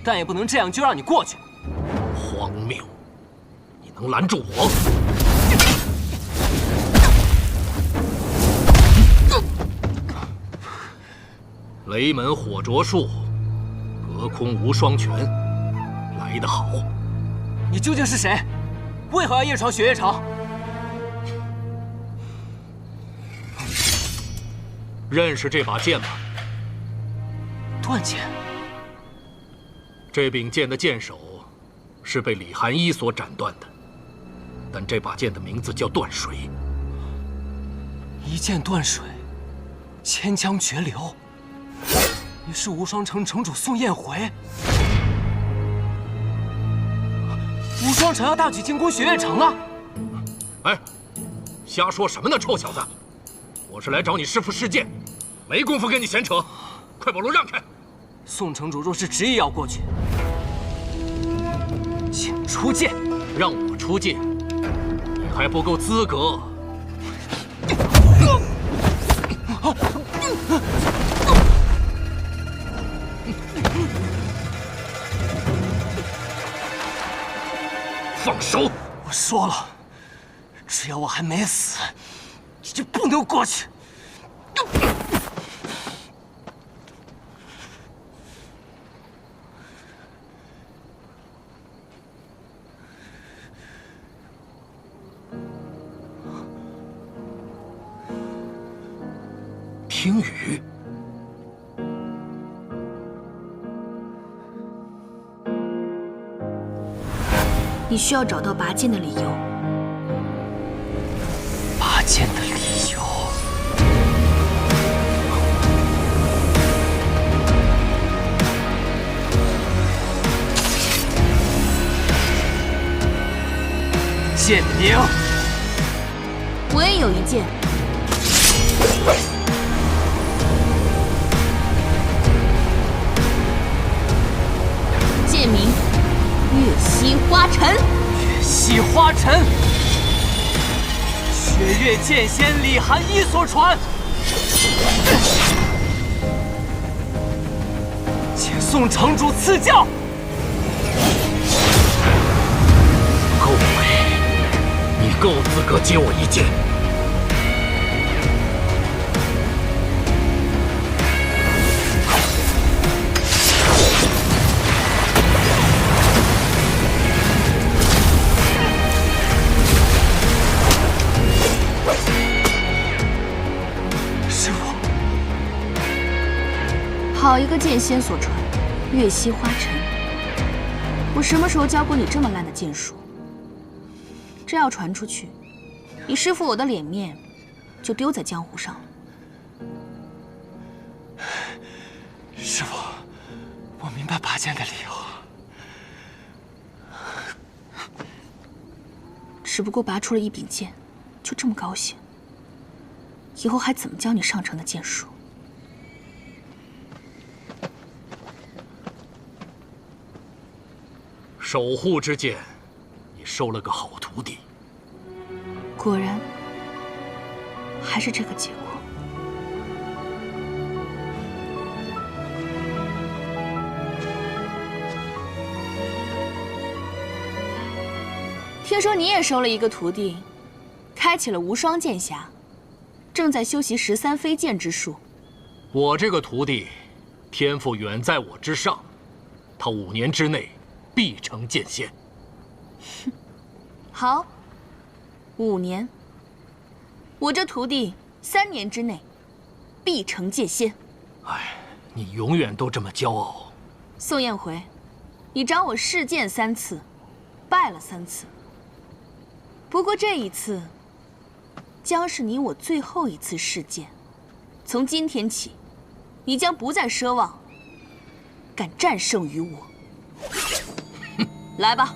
但也不能这样就让你过去。荒谬！你能拦住我？雷门火灼术，隔空无双拳，来得好。你究竟是谁？为何要夜闯雪月城？认识这把剑吗？断剑。这柄剑的剑首是被李寒一所斩断的，但这把剑的名字叫断水。一剑断水，千江绝流。你是无双城城主宋彦回。无双城要大举进攻雪月城了。哎，瞎说什么呢，臭小子！我是来找你师父试剑，没工夫跟你闲扯，快把路让开！宋城主若是执意要过去，请出剑。让我出剑，你还不够资格。放手！我说了，只要我还没死，你就不能过去。听雨。你需要找到拔剑的理由。拔剑的理由？剑名？我也有一剑。剑名：月溪花尘。月溪花尘，雪月剑仙李寒一所传。请宋城主赐教。够美，你够资格接我一剑。好一个剑仙所传，月溪花尘。我什么时候教过你这么烂的剑术？这要传出去，你师父我的脸面就丢在江湖上了。师父，我明白拔剑的理由。只不过拔出了一柄剑，就这么高兴？以后还怎么教你上乘的剑术？守护之剑，你收了个好徒弟。果然，还是这个结果。听说你也收了一个徒弟，开启了无双剑匣，正在修习13飞剑之术。我这个徒弟，天赋远在我之上，他5年之内必成剑仙。好，5年。我这徒弟3年之内必成剑仙。哎，你永远都这么骄傲。宋彦回，你找我试剑3次，败了3次。不过这一次，将是你我最后一次试剑。从今天起，你将不再奢望敢战胜于我。来吧。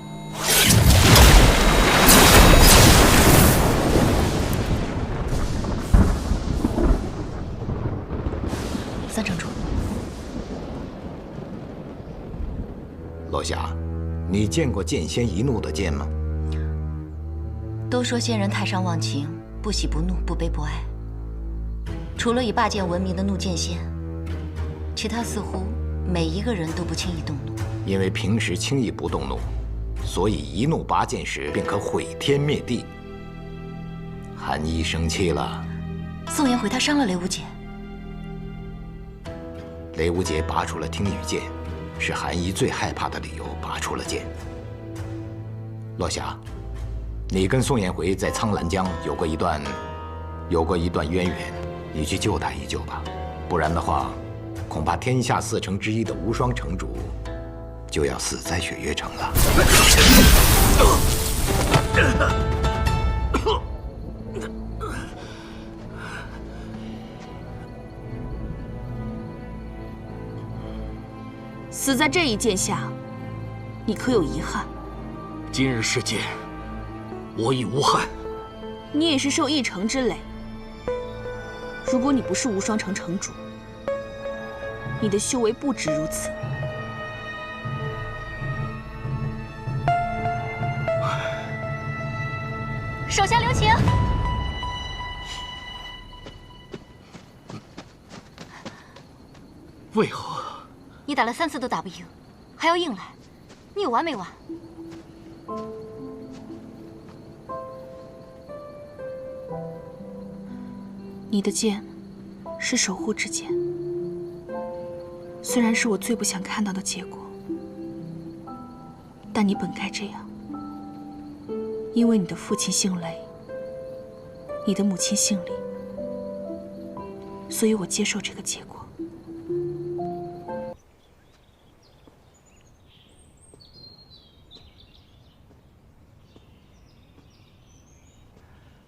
三城主，落霞，你见过剑仙一怒的剑吗？都说仙人太上忘情，不喜不怒，不悲不爱。除了以霸剑闻名的怒剑仙，其他似乎每一个人都不轻易动怒。因为平时轻易不动怒，所以一怒拔剑时便可毁天灭地。韩一生气了。宋颜回他伤了雷无节。雷无节拔出了听雨剑，是韩一最害怕的理由，拔出了剑。落霞，你跟宋颜回在苍兰江有过一段渊源，你去救他一救吧，不然的话，恐怕天下4城之一的无双城主就要死在雪月城了。死在这一剑下，你可有遗憾？今日事件，我已无憾。你也是受一城之累。如果你不是无双城城主，你的修为不止如此。手下留情。为何？你打了3次都打不赢，还要硬来，你有完没完？你的剑是守护之剑，虽然是我最不想看到的结果，但你本该这样，因为你的父亲姓雷，你的母亲姓李，所以我接受这个结果。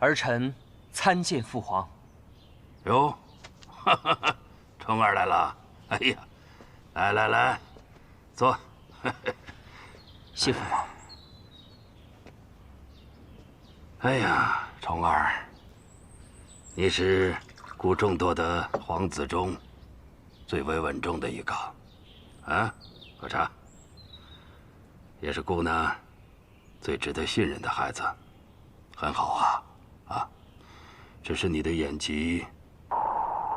儿臣参见父皇。哟，哈哈，重儿来了。哎呀，来，坐。谢父皇。哎呀，重儿，你是顾众多的皇子中最为稳重的一个，啊，喝茶。也是顾呢最值得信任的孩子，很好啊，只是你的演技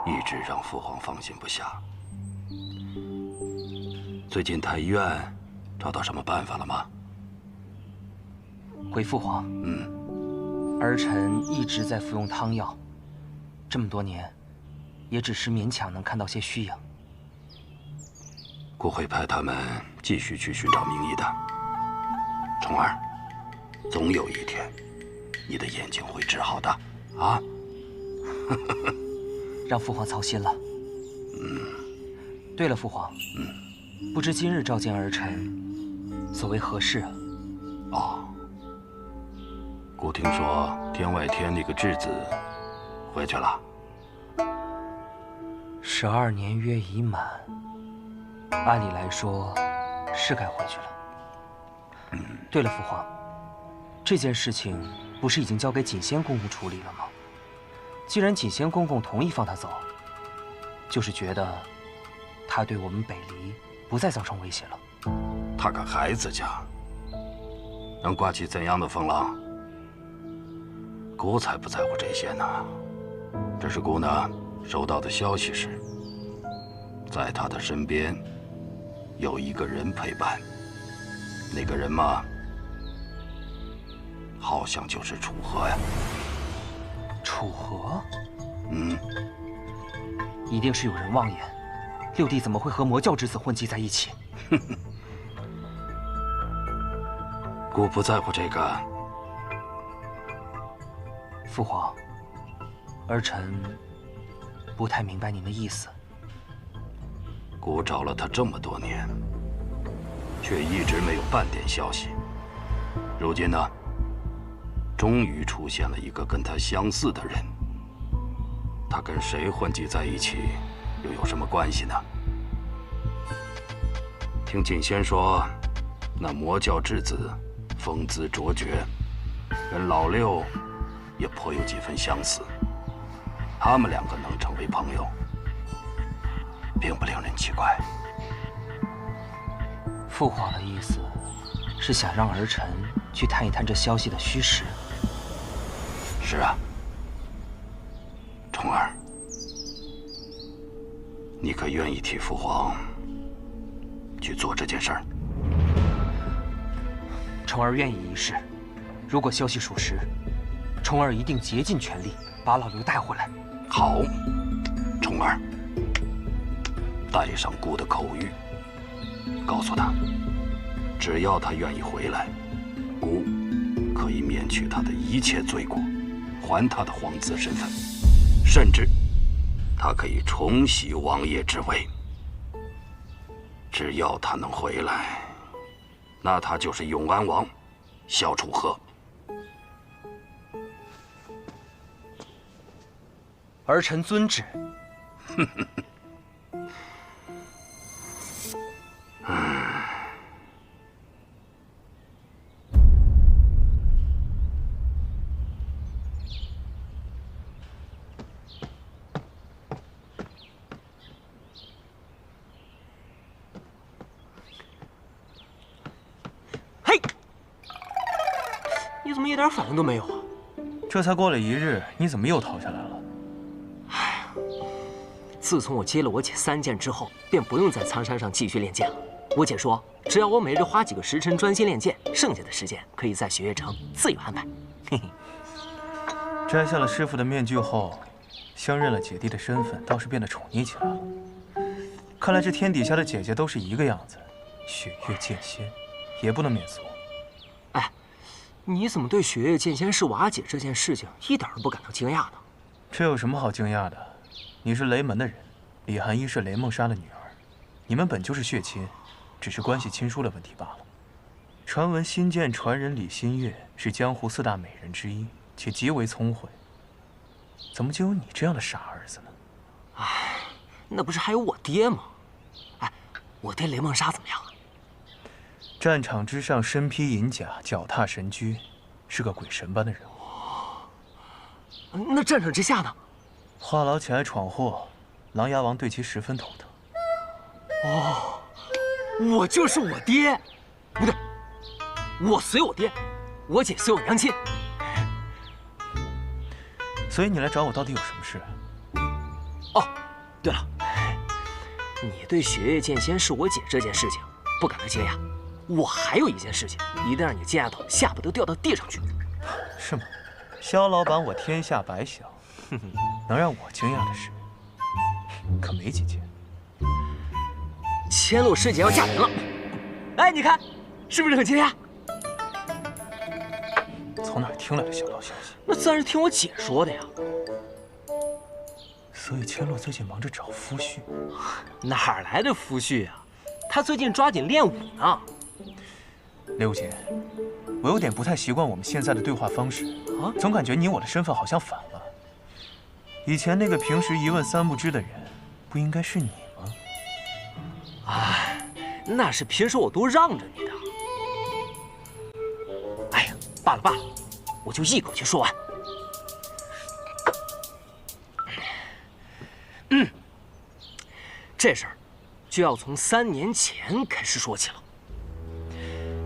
一直让父皇放心不下。最近太医院找到什么办法了吗？回父皇，儿臣一直在服用汤药，这么多年，也只是勉强能看到些虚影。顾会派他们继续去寻找名医的。重儿，总有一天，你的眼睛会治好的啊！让父皇操心了。对了，父皇，不知今日召见儿臣，所为何事啊？哦，顾听说天外天那个质子回去了。12年约已满，按理来说是该回去了。对了，父皇，这件事情不是已经交给锦仙公公处理了吗？既然锦仙公公同意放他走，就是觉得他对我们北离不再造成威胁了。他个孩子家，能刮起怎样的风浪？姑才不在乎这些呢。只是姑呢，收到的消息是，在他的身边有一个人陪伴。那个人嘛，好像就是楚河呀。楚河？一定是有人妄言，六弟怎么会和魔教之子混迹在一起？姑不在乎这个。父皇，儿臣不太明白您的意思。姑找了他这么多年，却一直没有半点消息。如今呢，终于出现了一个跟他相似的人。他跟谁混迹在一起，又有什么关系呢？听锦仙说，那魔教之子风姿卓绝，跟老六也颇有几分相似。他们两个能成为朋友，并不令人奇怪。父皇的意思是想让儿臣去探一探这消息的虚实。是啊，重儿，你可愿意替父皇去做这件事儿？重儿愿意一试。如果消息属实，重儿一定竭尽全力把老刘带回来。好，重儿，带上姑的口谕，告诉他，只要他愿意回来，姑可以免去他的一切罪过，还他的皇子身份，甚至他可以重袭王爷之位。只要他能回来，那他就是永安王萧楚河。儿臣遵旨。嘿，你怎么一点反应都没有啊？这才过了1日，你怎么又逃下来了？自从我接了我姐3剑之后，便不用在苍山上继续练剑了。我姐说，只要我每日花几个时辰专心练剑，剩下的时间可以在雪月城自有安排。嘿嘿。摘下了师傅的面具后，相认了姐弟的身份，倒是变得宠溺起来了。看来这天底下的姐姐都是一个样子，雪月剑仙也不能免俗。哎，你怎么对雪月剑仙是瓦解这件事情一点都不感到惊讶呢？这有什么好惊讶的？你是雷门的人，李寒衣是雷梦莎的女儿，你们本就是血亲，只是关系亲疏的问题罢了。传闻新剑传人李新月是江湖4大美人之一，且极为聪慧，怎么就有你这样的傻儿子呢？哎，那不是还有我爹吗？哎，我爹雷梦沙怎么样啊？战场之上身披银甲，脚踏神驹，是个鬼神般的人物。那战场之下呢？话痨起来闯祸，琅琊王对其十分头疼。哦，我就是我爹，不对，我随我爹，我姐随我娘亲。所以你来找我到底有什么事？哦，对了，你对雪月剑仙是我姐这件事情不感到惊讶，我还有一件事情一定让你惊讶到下巴都掉到地上去。是吗？萧老板，我天下百想，能让我惊讶的事可没几件。千落师姐要嫁人了，哎，你看，是不是很惊讶？从哪儿听来的小道消息？那自然是听我姐说的呀。所以千落最近忙着找夫婿，哪来的夫婿啊？他最近抓紧练武呢。刘姐，我有点不太习惯我们现在的对话方式啊，总感觉你我的身份好像反了。以前那个平时一问三不知的人，不应该是你吗？哎，那是平时我都让着你的。哎呀，罢了罢了，我就一口气说完。这事儿就要从3年前开始说起了。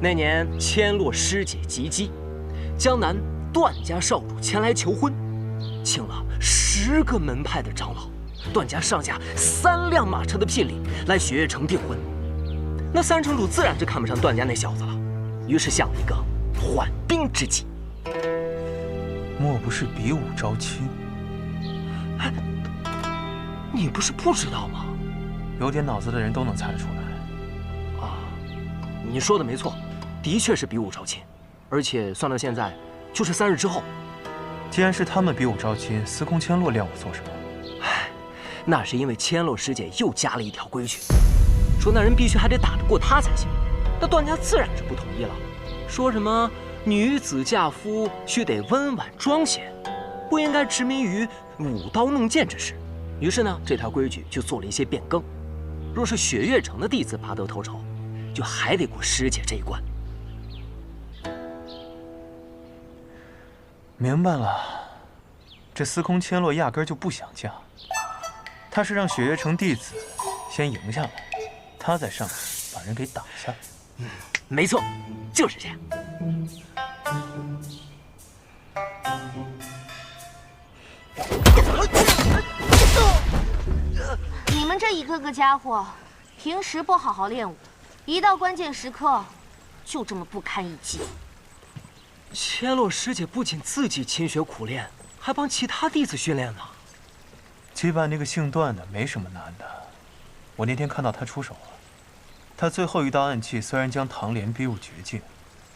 那年千落师姐及笄，江南段家少主前来求婚，请了10个门派的长老，段家上下3辆马车的聘礼来雪月城订婚。那三城主自然是看不上段家那小子了，于是想了一个缓兵之计。莫不是比武招亲？哎，你不是不知道吗？有点脑子的人都能猜得出来。啊，你说的没错，的确是比武招亲，而且算到现在，就是3日之后。既然是他们比武招亲，司空千落亮我做什么？唉，那是因为千落师姐又加了一条规矩，说那人必须还得打得过她才行。那段家自然是不同意了，说什么女子嫁夫须得温婉庄闲，不应该执迷于舞刀弄剑之事。于是呢，这条规矩就做了一些变更。若是雪月城的弟子拔得头筹，就还得过师姐这一关。明白了，这司空千落压根就不想嫁，他是让雪月城弟子先赢下来，他再上去把人给打下。没错，就是这样。你们这一个个家伙，平时不好好练武，一到关键时刻，就这么不堪一击。千落师姐不仅自己勤学苦练，还帮其他弟子训练呢。击败那个姓段的没什么难的，我那天看到他出手了。他最后一道暗器虽然将唐莲逼入绝境，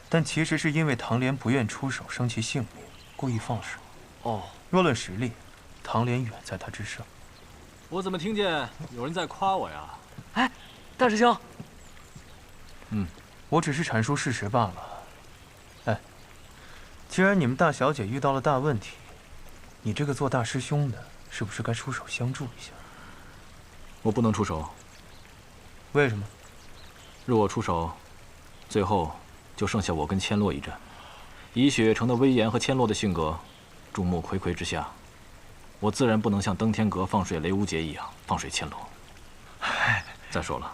但其实是因为唐莲不愿出手伤其性命，故意放手。哦，若论实力，唐莲远在他之上。我怎么听见有人在夸我呀？哎，大师兄。我只是阐述事实罢了。哎，既然你们大小姐遇到了大问题，你这个做大师兄的，是不是该出手相助一下？我不能出手。为什么？若我出手，最后就剩下我跟千落一战。以雪月城的威严和千落的性格，众目睽睽之下，我自然不能像登天阁放水雷无节一样放水千落。再说了，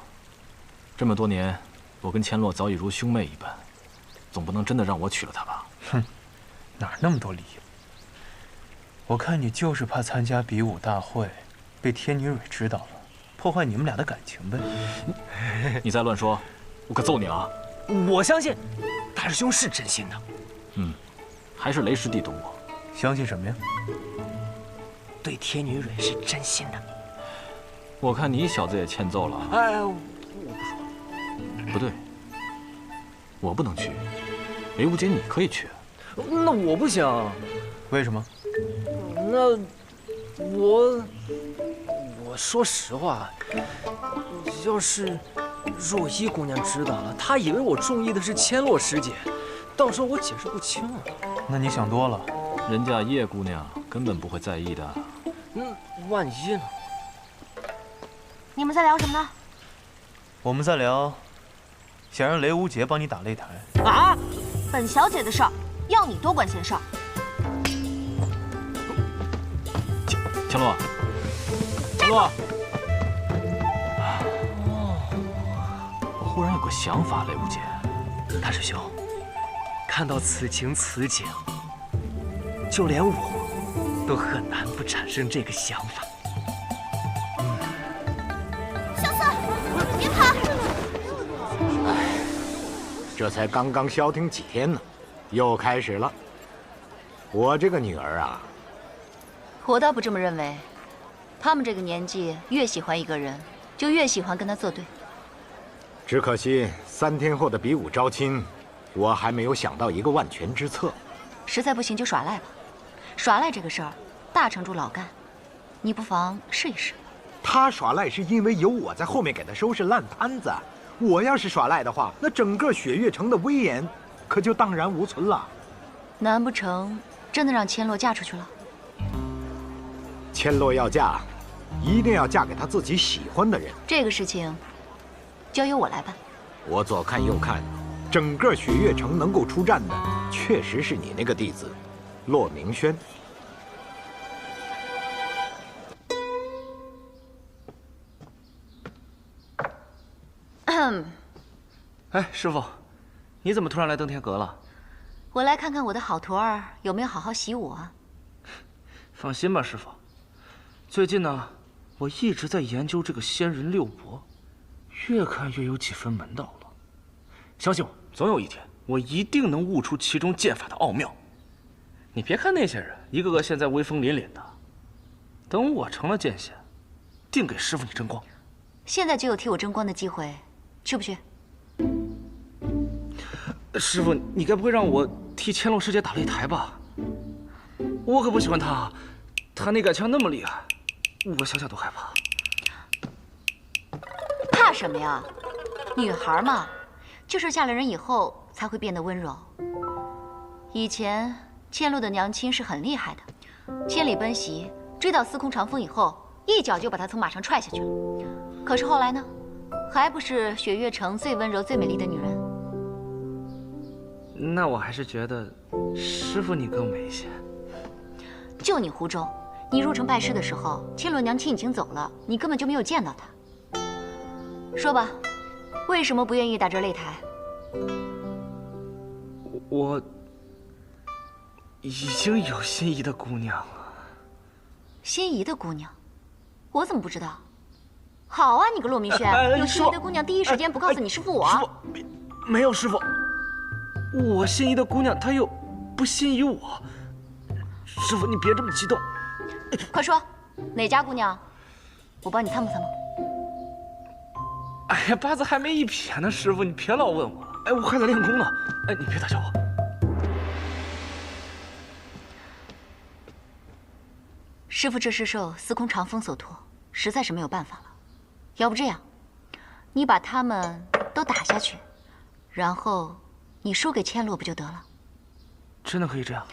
这么多年，我跟千落早已如兄妹一般，总不能真的让我娶了她吧？哼，哪那么多理由？我看你就是怕参加比武大会，被天女蕊知道了，破坏你们俩的感情呗。你再乱说，我可揍你啊！我相信大师兄是真心的。还是雷师弟懂我。相信什么呀？对天女蕊是真心的。我看你小子也欠揍了。哎，我不说。不对，我不能去，雷无节你可以去。那我不行。为什么？那我说实话，要是若依姑娘知道了，她以为我中意的是千落师姐，到时候我解释不清啊。那你想多了。人家叶姑娘根本不会在意的。万一呢？你们在聊什么呢？我们在聊，想让雷无杰帮你打擂台。啊！本小姐的事儿，要你多管闲事。千洛，千洛，我忽然有个想法，雷无杰，大师兄，看到此情此景，就连我都很难不产生这个想法。小四，别跑！这才刚刚消停几天呢，又开始了。我这个女儿啊，我倒不这么认为，他们这个年纪越喜欢一个人，就越喜欢跟他作对。只可惜3天后的比武招亲，我还没有想到一个万全之策。实在不行就耍赖吧，耍赖这个事儿，大城主老干，你不妨试一试。他耍赖是因为有我在后面给他收拾烂摊子，我要是耍赖的话，那整个雪月城的威严可就荡然无存了。难不成真的让千洛嫁出去了？千洛要嫁，一定要嫁给她自己喜欢的人。这个事情交由我来办。我左看右看，整个雪月城能够出战的，确实是你那个弟子，骆明轩。哎，师傅，你怎么突然来登天阁了？我来看看我的好徒儿有没有好好习武啊。放心吧，师傅。最近呢，我一直在研究这个仙人六伯，越看越有几分门道了。相信我，总有一天我一定能悟出其中剑法的奥妙。你别看那些人一个个现在威风凛凛的，等我成了剑仙，定给师傅你争光。现在就有替我争光的机会，去不去？师傅，你该不会让我替千洛师姐打擂台吧？我可不喜欢她，她那杆枪那么厉害，我想想都害怕。怕什么呀？女孩嘛，就是嫁了人以后才会变得温柔。以前千洛的娘亲是很厉害的，千里奔袭，追到司空长风以后，一脚就把他从马上踹下去了。可是后来呢，还不是雪月城最温柔、最美丽的女人？那我还是觉得师傅你更美一些。就你湖州，你入城拜师的时候，千洛娘亲已经走了，你根本就没有见到她。说吧，为什么不愿意打这擂台？我已经有心仪的姑娘了。心仪的姑娘，我怎么不知道？好啊，你个骆明轩，有心仪的姑娘第一时间不告诉你师傅我。师傅，没有师傅，我心仪的姑娘她又不心仪我。师傅，你别这么激动。快说，哪家姑娘？我帮你参谋参谋。哎呀，八字还没一撇呢，师傅，你别老问我了。哎，我还在练功呢。哎，你别打搅我。师傅这是受司空长风所托，实在是没有办法了。要不这样，你把他们都打下去，然后你输给千洛不就得了？真的可以这样？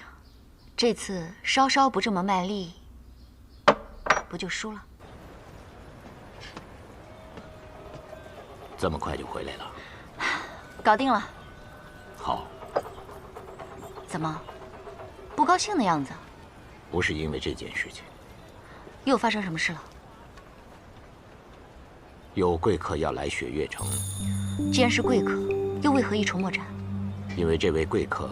这次稍稍不这么卖力，不就输了？这么快就回来了？搞定了。好。怎么，不高兴的样子？不是因为这件事情。又发生什么事了？有贵客要来雪月城。既然是贵客，又为何一筹莫展？因为这位贵客，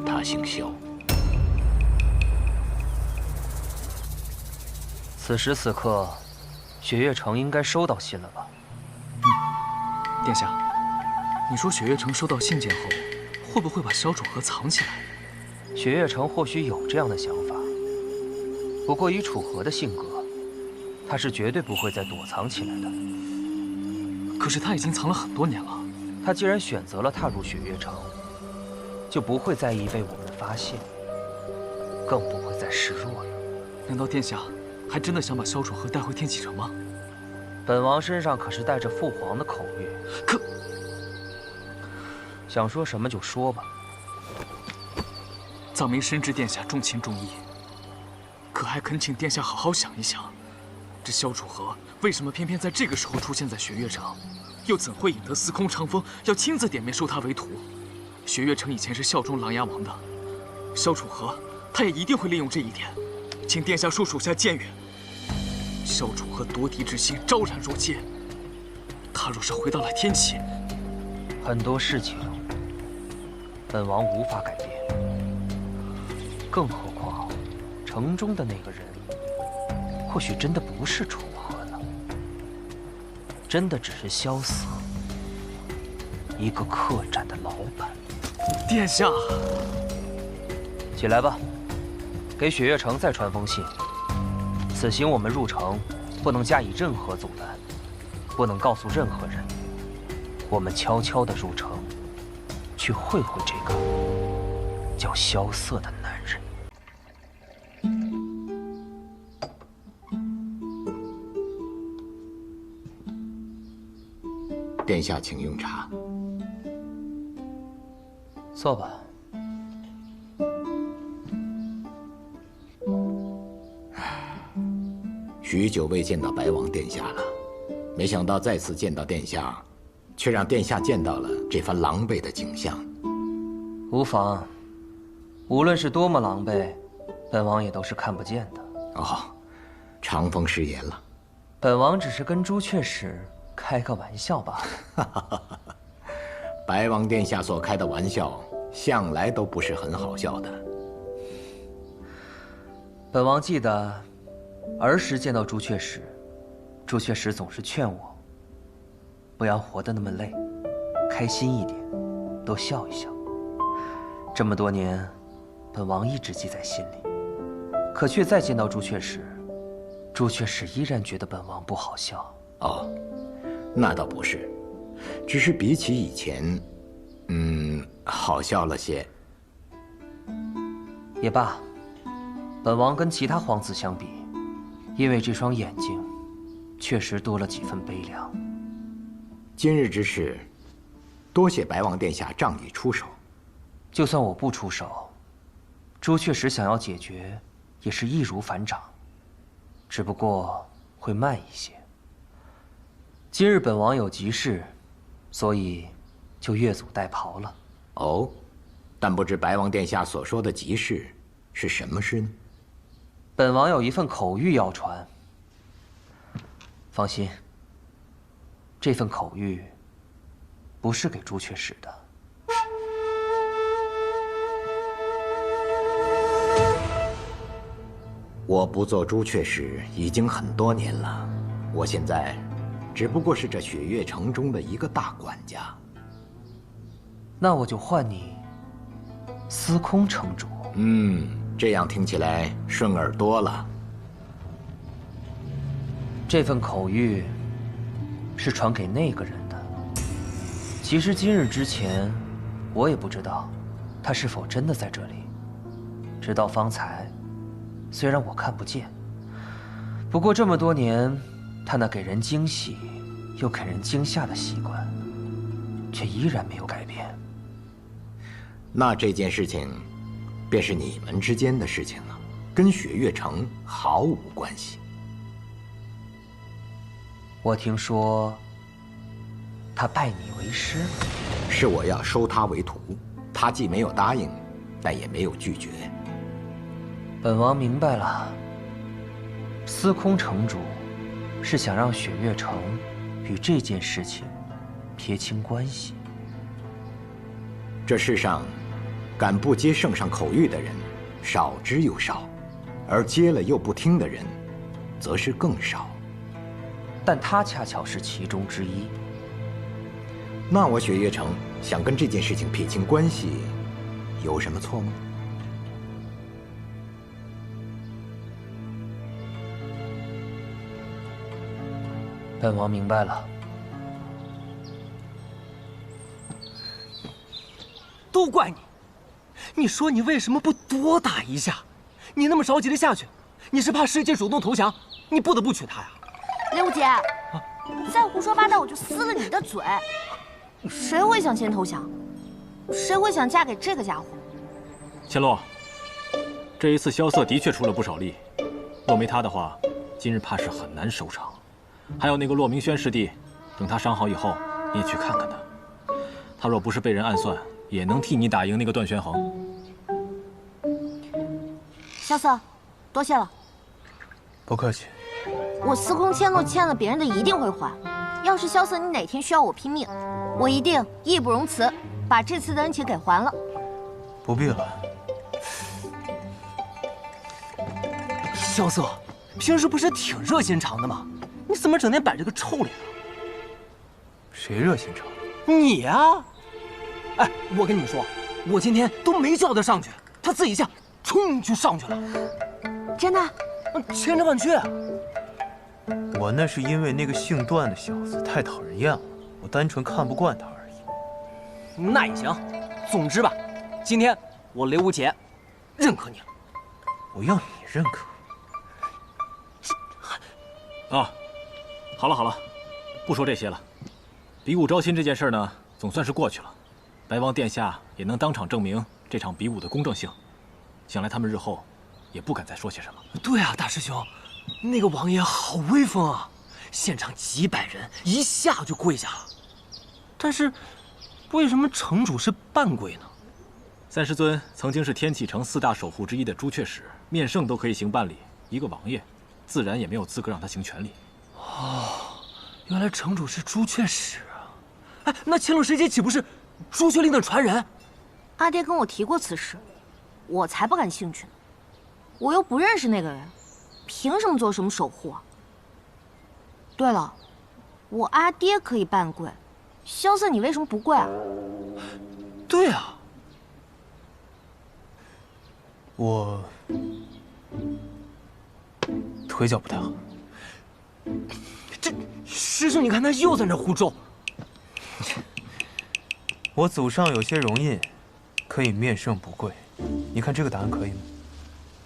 他姓萧。此时此刻，雪月城应该收到信了吧？殿下，你说雪月城收到信件后，会不会把萧楚河藏起来？雪月城或许有这样的想法，不过以楚河的性格，他是绝对不会再躲藏起来的。可是他已经藏了很多年了。他既然选择了踏入雪月城，就不会在意被我们发现，更不会再示弱了。难道殿下还真的想把萧楚河带回天启城吗？本王身上可是带着父皇的口谕。可，想说什么就说吧。藏民深知殿下重情重义，可还恳请殿下好好想一想，这萧楚河为什么偏偏在这个时候出现在雪月城，又怎会引得司空长风要亲自点名收他为徒？雪月城以前是效忠琅琊王的，萧楚河他也一定会利用这一点，请殿下恕属下谏言。萧楚河夺嫡之心昭然若揭，他若是回到了天启，很多事情本王无法改变，更何况城中的那个人，或许真的不是楚河呢，真的只是萧瑟，一个客栈的老板。殿下，起来吧，给雪月城再传封信。此行我们入城，不能加以任何阻拦，不能告诉任何人。我们悄悄地入城，去会会这个叫萧瑟的男人。殿下，请用茶。坐吧。许久未见到白王殿下了，没想到再次见到殿下，却让殿下见到了这番狼狈的景象。无妨，无论是多么狼狈，本王也都是看不见的。哦，长风失言了。本王只是跟朱雀使开个玩笑罢了。白王殿下所开的玩笑，向来都不是很好笑的。本王记得，儿时见到朱雀使，朱雀使总是劝我，不要活得那么累，开心一点，多笑一笑。这么多年，本王一直记在心里，可却再见到朱雀使，朱雀使依然觉得本王不好笑。哦，那倒不是，只是比起以前，好笑了些。也罢，本王跟其他皇子相比，因为这双眼睛，确实多了几分悲凉。今日之事，多谢白王殿下仗义出手。就算我不出手，朱雀使想要解决，也是易如反掌，只不过会慢一些。今日本王有急事，所以就越俎代庖了。哦，但不知白王殿下所说的急事是什么事呢？本王有一份口谕要传。放心，这份口谕不是给朱雀使的。我不做朱雀使已经很多年了，我现在只不过是这雪月城中的一个大管家。那我就唤你司空城主。这样听起来顺耳多了。这份口谕是传给那个人的。其实今日之前，我也不知道他是否真的在这里，直到方才。虽然我看不见，不过这么多年，他那给人惊喜又给人惊吓的习惯，却依然没有改变。那这件事情，便是你们之间的事情了，跟雪月城毫无关系。我听说，他拜你为师，是我要收他为徒，他既没有答应，但也没有拒绝。本王明白了，司空城主是想让雪月城与这件事情撇清关系。这世上，敢不接圣上口谕的人少之又少，而接了又不听的人，则是更少。但他恰巧是其中之一。那我雪月城想跟这件事情撇清关系，有什么错吗？本王明白了。都怪你！你说你为什么不多打一下？你那么着急的下去，你是怕师姐主动投降，你不得不娶她呀？雷无节，你再胡说八道，我就撕了你的嘴！谁会想先投降？谁会想嫁给这个家伙？千洛，这一次萧瑟的确出了不少力，若没他的话，今日怕是很难收场。还有那个骆明轩师弟，等他伤好以后，你也去看看他。他若不是被人暗算，也能替你打赢那个段玄衡。萧瑟，多谢了。不客气。我司空迁怒欠了别人的一定会还。要是萧瑟你哪天需要我拼命，我一定义不容辞，把这次的恩情给还了。不必了。萧瑟，平时不是挺热心肠的吗？你怎么整天摆着个臭脸啊？谁热心肠？你呀！哎，我跟你们说，我今天都没叫他上去，他自己一下冲就上去了。真的？千真万确。我那是因为那个姓段的小子太讨人厌了，我单纯看不惯他而已。那也行，总之吧，今天我雷无节认可你了。我要你认可。啊，好了好了，不说这些了。比武招亲这件事呢，总算是过去了。白王殿下也能当场证明这场比武的公正性，想来他们日后也不敢再说些什么。对啊，大师兄，那个王爷好威风啊，现场几百人一下就跪下了。但是，为什么城主是半跪呢？三师尊曾经是天启城4大守护之一的朱雀使，面圣都可以行半礼，一个王爷，自然也没有资格让他行全礼。哦，原来城主是朱雀使啊！哎，那乾隆时期岂不是朱雀令的传人？阿爹跟我提过此事，我才不感兴趣呢。我又不认识那个人，凭什么做什么守护啊？对了，我阿爹可以半跪，萧瑟你为什么不跪啊？对啊，我腿脚不太好。这师兄，你看他又在那胡诌。我祖上有些荣印，可以面圣不跪。你看这个答案可以吗？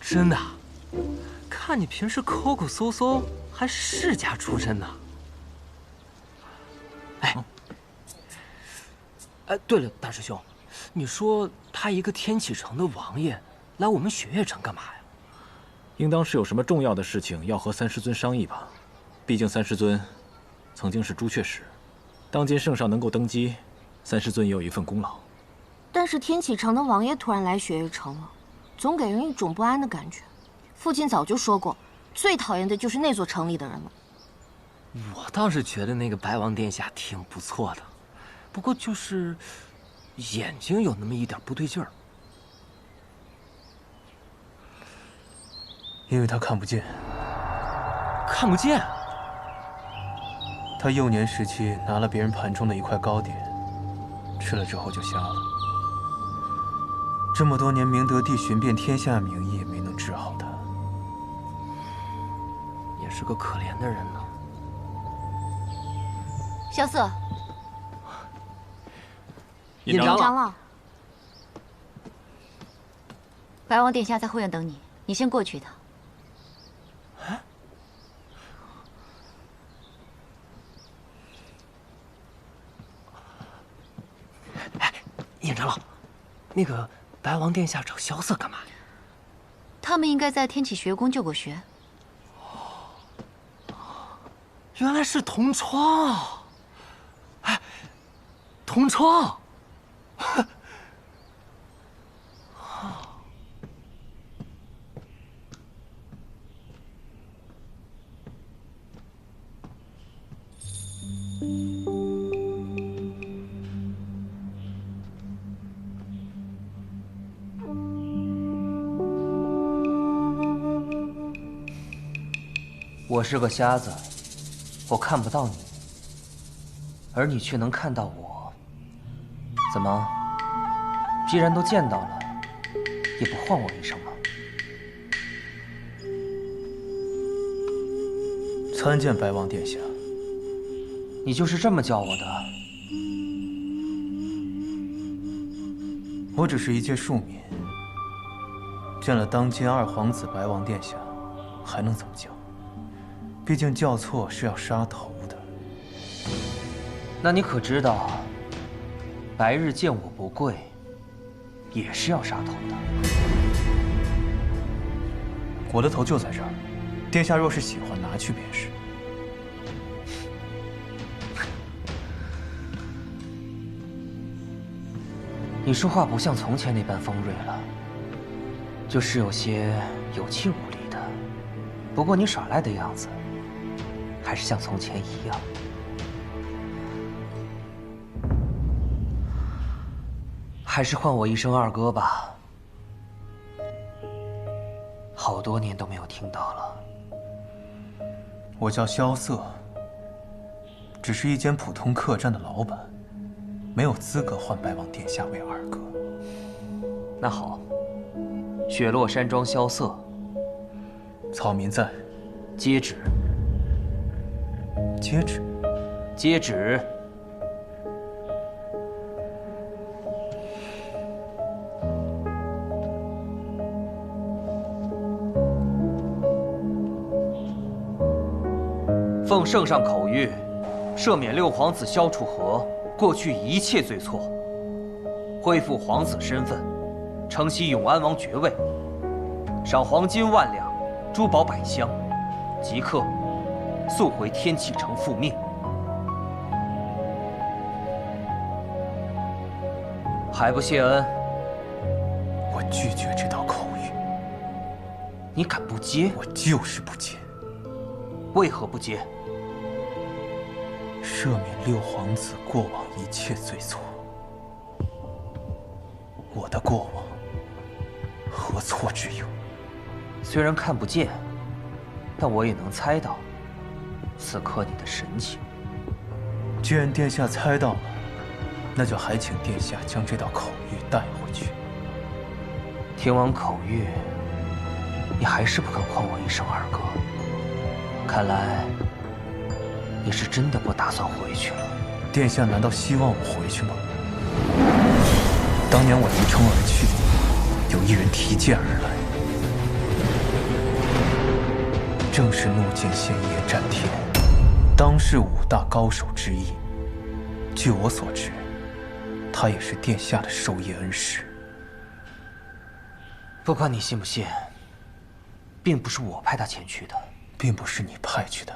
真的？看你平时抠抠搜搜，还是世家出身呢。哎，对了，大师兄，你说他一个天启城的王爷来我们雪月城干嘛呀？应当是有什么重要的事情要和三师尊商议吧。毕竟三师尊曾经是朱雀使，当今圣上能够登基，三师尊也有一份功劳。但是天启城的王爷突然来雪月城了，总给人一种不安的感觉。父亲早就说过，最讨厌的就是那座城里的人了。我倒是觉得那个白王殿下挺不错的，不过就是眼睛有那么一点不对劲儿。因为他看不见。看不见？他幼年时期拿了别人盘中的一块糕点，吃了之后就瞎了。这么多年明德帝寻遍天下名医，也没能治好他。也是个可怜的人呢。萧瑟，尹长老，白王殿下在后院等你，你先过去一趟。尹长老，那个白王殿下找萧瑟干嘛呀？他们应该在天启学宫救过学。原来是同窗。哎，同窗。我是个瞎子，我看不到你，而你却能看到我。怎么？既然都见到了，也不唤我一声吗？参见白王殿下。你就是这么叫我的？我只是一介庶民，见了当今二皇子白王殿下，还能怎么叫？毕竟叫错是要杀头的。那你可知道，白日见我不跪，也是要杀头的。我的头就在这儿，殿下若是喜欢，拿去便是。你说话不像从前那般锋锐了，就是有些有气无力的。不过你耍赖的样子，还是像从前一样。还是唤我一声二哥吧，好多年都没有听到了。我叫萧瑟，只是一间普通客栈的老板，没有资格唤白王殿下为二哥。那好，雪落山庄萧瑟，草民在，接旨。接旨。接旨。奉圣上口谕，赦免六皇子萧楚河过去一切罪错，恢复皇子身份，承袭永安王爵位，赏黄金10000两，珠宝100箱，即刻速回天启城复命。还不谢恩？我拒绝这道口谕。你敢不接？我就是不接。为何不接？赦免六皇子过往一切罪错。我的过往何错之有？虽然看不见，但我也能猜到此刻你的神情。既然殿下猜到了，那就还请殿下将这道口谕带回去。听完口谕，你还是不肯唤我一声二哥。看来你是真的不打算回去了。殿下难道希望我回去吗？当年我离城而去，有一人提剑而来，正是怒剑仙叶战天，当世5大高手之一。据我所知，他也是殿下的授业恩师。不管你信不信，并不是我派他前去的。并不是你派去的，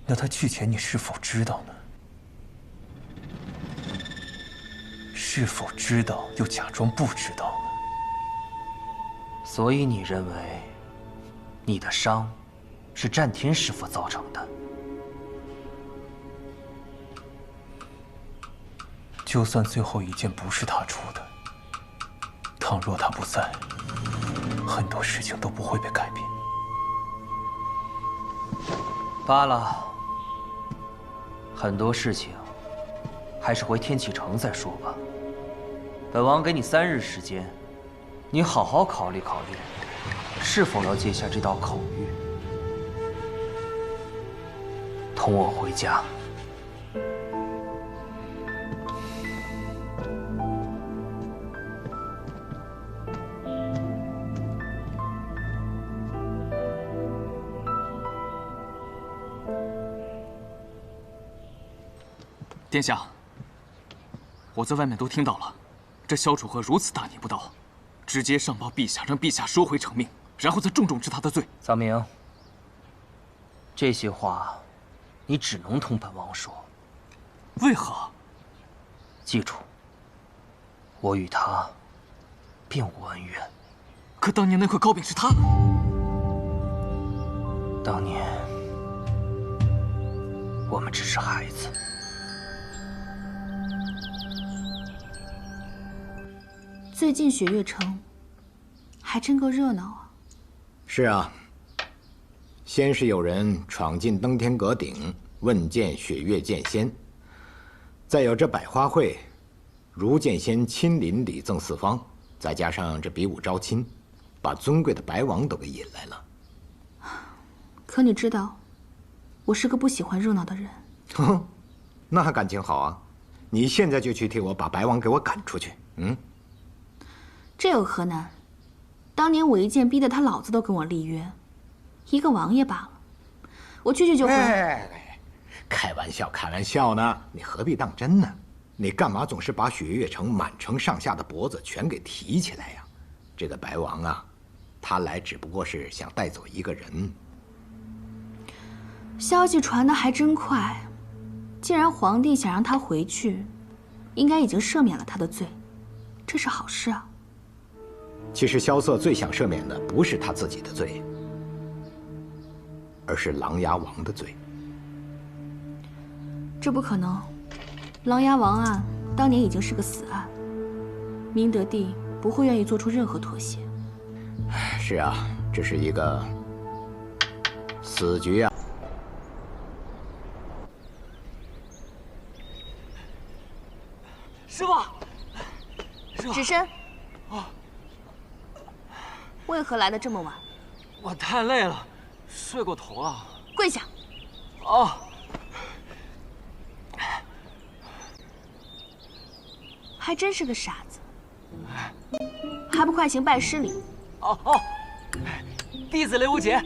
那他去前你是否知道呢？是否知道又假装不知道呢？所以你认为你的伤是战天师傅造成的？就算最后一剑不是他出的，倘若他不在，很多事情都不会被改变。罢了，很多事情还是回天启城再说吧。本王给你3日时间，你好好考虑考虑，是否要接下这道口谕，同我回家。殿下，我在外面都听到了，这萧楚河如此大逆不道，直接上报陛下，让陛下收回成命，然后再重重治他的罪。桑明，这些话你只能同本王说。为何？记住，我与他并无恩怨。可当年那块糕饼是他。当年我们只是孩子。最近雪月城还真够热闹啊！是啊，先是有人闯进登天阁顶问见雪月剑仙，再有这百花会，如剑仙亲临礼赠四方，再加上这比武招亲，把尊贵的白王都给引来了。可你知道，我是个不喜欢热闹的人。哼，那感情好啊！你现在就去替我把白王给我赶出去。这有何难？当年我一剑逼得他老子都跟我立约，一个王爷罢了，我去就回。开玩笑，开玩笑呢，你何必当真呢？你干嘛总是把雪月城满城上下的脖子全给提起来呀？这个白王啊，他来只不过是想带走一个人。消息传得还真快，既然皇帝想让他回去，应该已经赦免了他的罪，这是好事啊。其实萧瑟最想赦免的不是他自己的罪，而是琅琊王的罪。这不可能，琅琊王案当年已经是个死案，明德帝不会愿意做出任何妥协。是啊，这是一个死局啊！师傅，师傅，止身。为何来得这么晚？我太累了，睡过头了。跪下。哦。还真是个傻子，还不快行拜师礼！哦，弟子雷无节，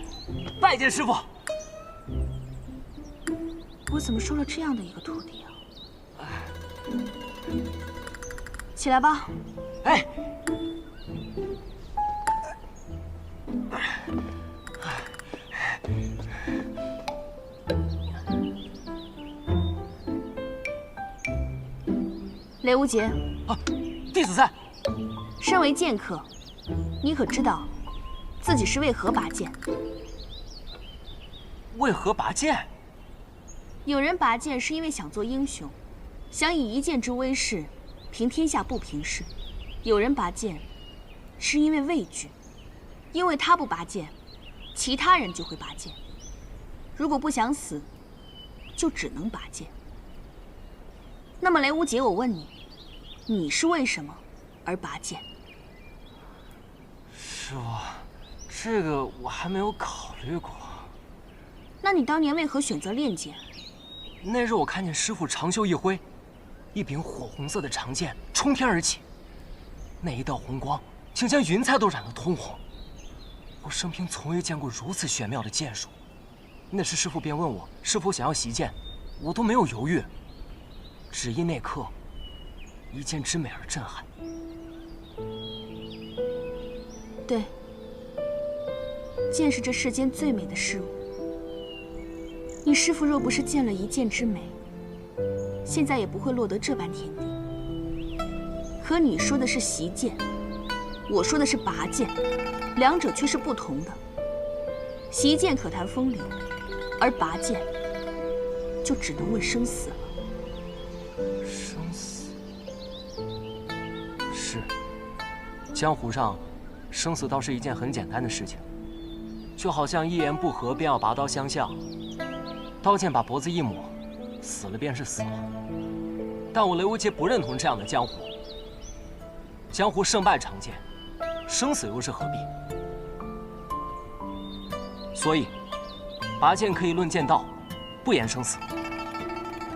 拜见师傅。我怎么收了这样的一个徒弟啊？起来吧。哎。雷无节，弟子在。身为剑客，你可知道自己是为何拔剑？为何拔剑？有人拔剑是因为想做英雄，想以一剑之威势平天下不平事；有人拔剑是因为畏惧，因为他不拔剑，其他人就会拔剑。如果不想死，就只能拔剑。那么雷无节，我问你，你是为什么而拔剑？师傅，这个我还没有考虑过。那你当年为何选择练剑？那日我看见师傅长袖一挥，一柄火红色的长剑冲天而起，那一道红光竟将云彩都染得通红。我生平从未见过如此玄妙的剑术。那时师傅便问我是否想要习剑，我都没有犹豫，只因那刻一剑之美而震撼。对，剑是这世间最美的事物。你师父若不是见了一剑之美，现在也不会落得这般田地。可你说的是习剑，我说的是拔剑，两者却是不同的。习剑可谈风流，而拔剑就只能问生死了。生死是，江湖上生死倒是一件很简单的事情，就好像一言不合便要拔刀相向，刀剑把脖子一抹，死了便是死了。但我雷无节不认同这样的江湖。江湖胜败常见，生死又是何必？所以，拔剑可以论剑道，不言生死。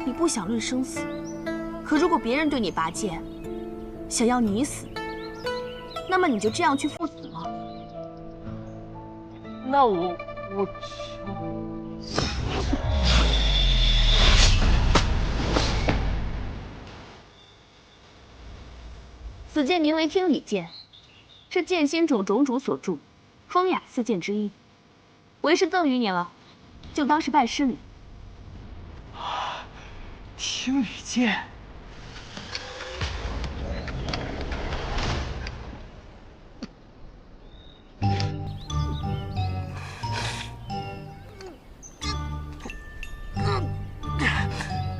你不想论生死，可如果别人对你拔剑，想要你死，那么你就这样去赴死吗？那我此剑名为天理剑，是剑心种种主所著，风雅四剑之一。为师赠予你了，就当是拜师礼。天理剑，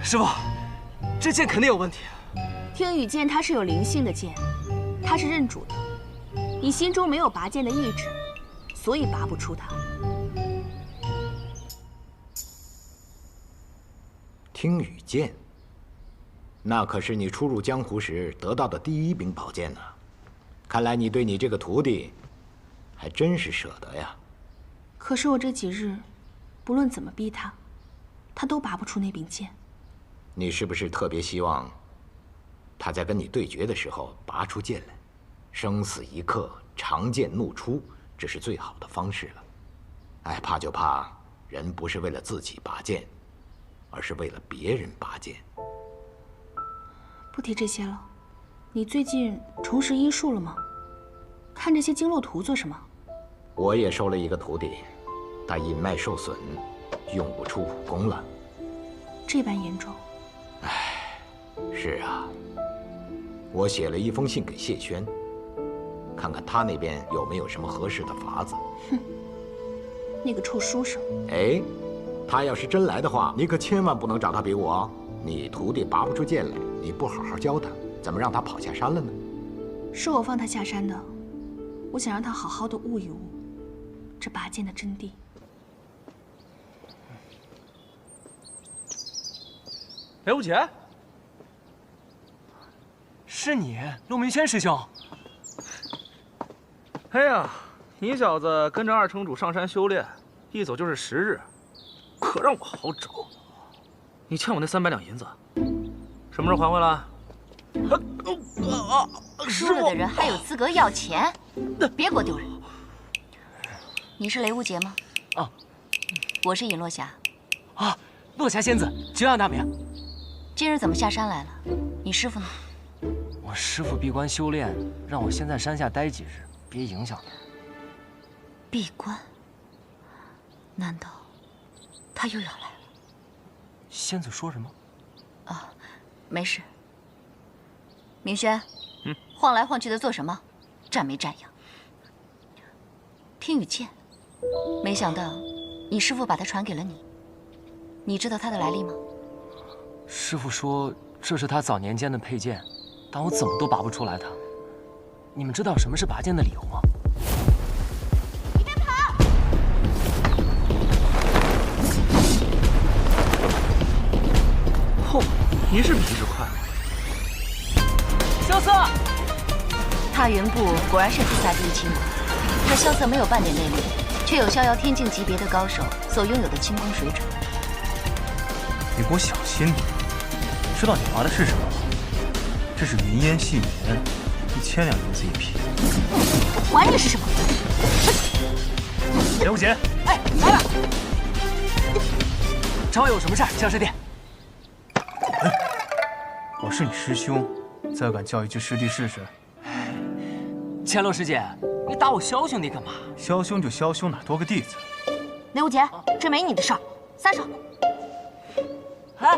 师傅，这剑肯定有问题。天宇剑它是有灵性的剑，它是认主的。你心中没有拔剑的意志，所以拔不出它。听雨剑，那可是你初入江湖时得到的第一柄宝剑呢。看来你对你这个徒弟，还真是舍得呀。可是我这几日，不论怎么逼他，他都拔不出那柄剑。你是不是特别希望他在跟你对决的时候拔出剑来？生死一刻，长剑怒出，这是最好的方式了。哎，怕就怕人不是为了自己拔剑，而是为了别人拔剑。不提这些了，你最近重拾医术了吗？看这些经络图做什么？我也收了一个徒弟，他阴脉受损，用不出武功了。这般严重？是啊，我写了一封信给谢轩，看看他那边有没有什么合适的法子。哼，那个臭书生。哎，他要是真来的话，你可千万不能找他比武哦。你徒弟拔不出剑来，你不好好教他，怎么让他跑下山了呢？是我放他下山的，我想让他好好的悟一悟这拔剑的真谛。雷无杰，是你，陆明轩师兄。哎呀，你小子跟着二城主上山修炼，一走就是10日，可让我好找。你欠我那300两银子，什么时候还回来？输了的人还有资格要钱？别给我丢人！你是雷无杰吗？啊，我是尹落霞。啊，落霞仙子，久仰大名。今日怎么下山来了？你师傅呢？我师傅闭关修炼，让我先在山下待几日，别影响他。闭关？难道他又要来了？仙子说什么？啊，没事。明轩，晃来晃去的做什么？站没站样？听雨剑，没想到你师傅把他传给了你。你知道他的来历吗？师傅说这是他早年间的佩剑，但我怎么都拔不出来它。你们知道什么是拔剑的理由吗？你别跑！嚯，你是鼻子快。萧瑟，踏云部果然是天下第一轻功，可萧瑟没有半点内力，却有逍遥天境级别的高手所拥有的轻功水准。你给我小心点！知道你拔的是什么吗？这是云烟细棉，1000两银子一匹。我管你是什么！雷无杰，哎，来了！找我有什么事儿，萧师弟？滚！我是你师兄，再敢叫一句师弟试试？千洛师姐，你打我萧兄弟干嘛？萧兄就萧兄，哪多个弟子？雷无杰，这没你的事儿，撒手！哎，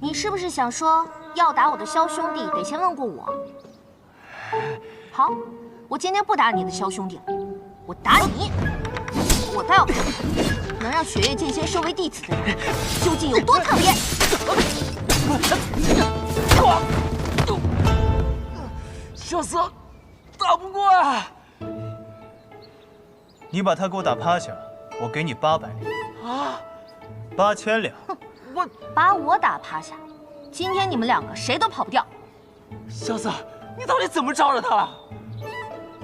你是不是想说要打我的萧兄弟，得先问过我？好，我今天不打你的萧兄弟了，我打你！我倒要看看，能让雪月剑仙收为弟子的人究竟有多讨厌！萧瑟，打不过啊！你把他给我打趴下，我给你800两。啊！8000两。我把我打趴下，今天你们2个谁都跑不掉。萧瑟，你到底怎么招惹他？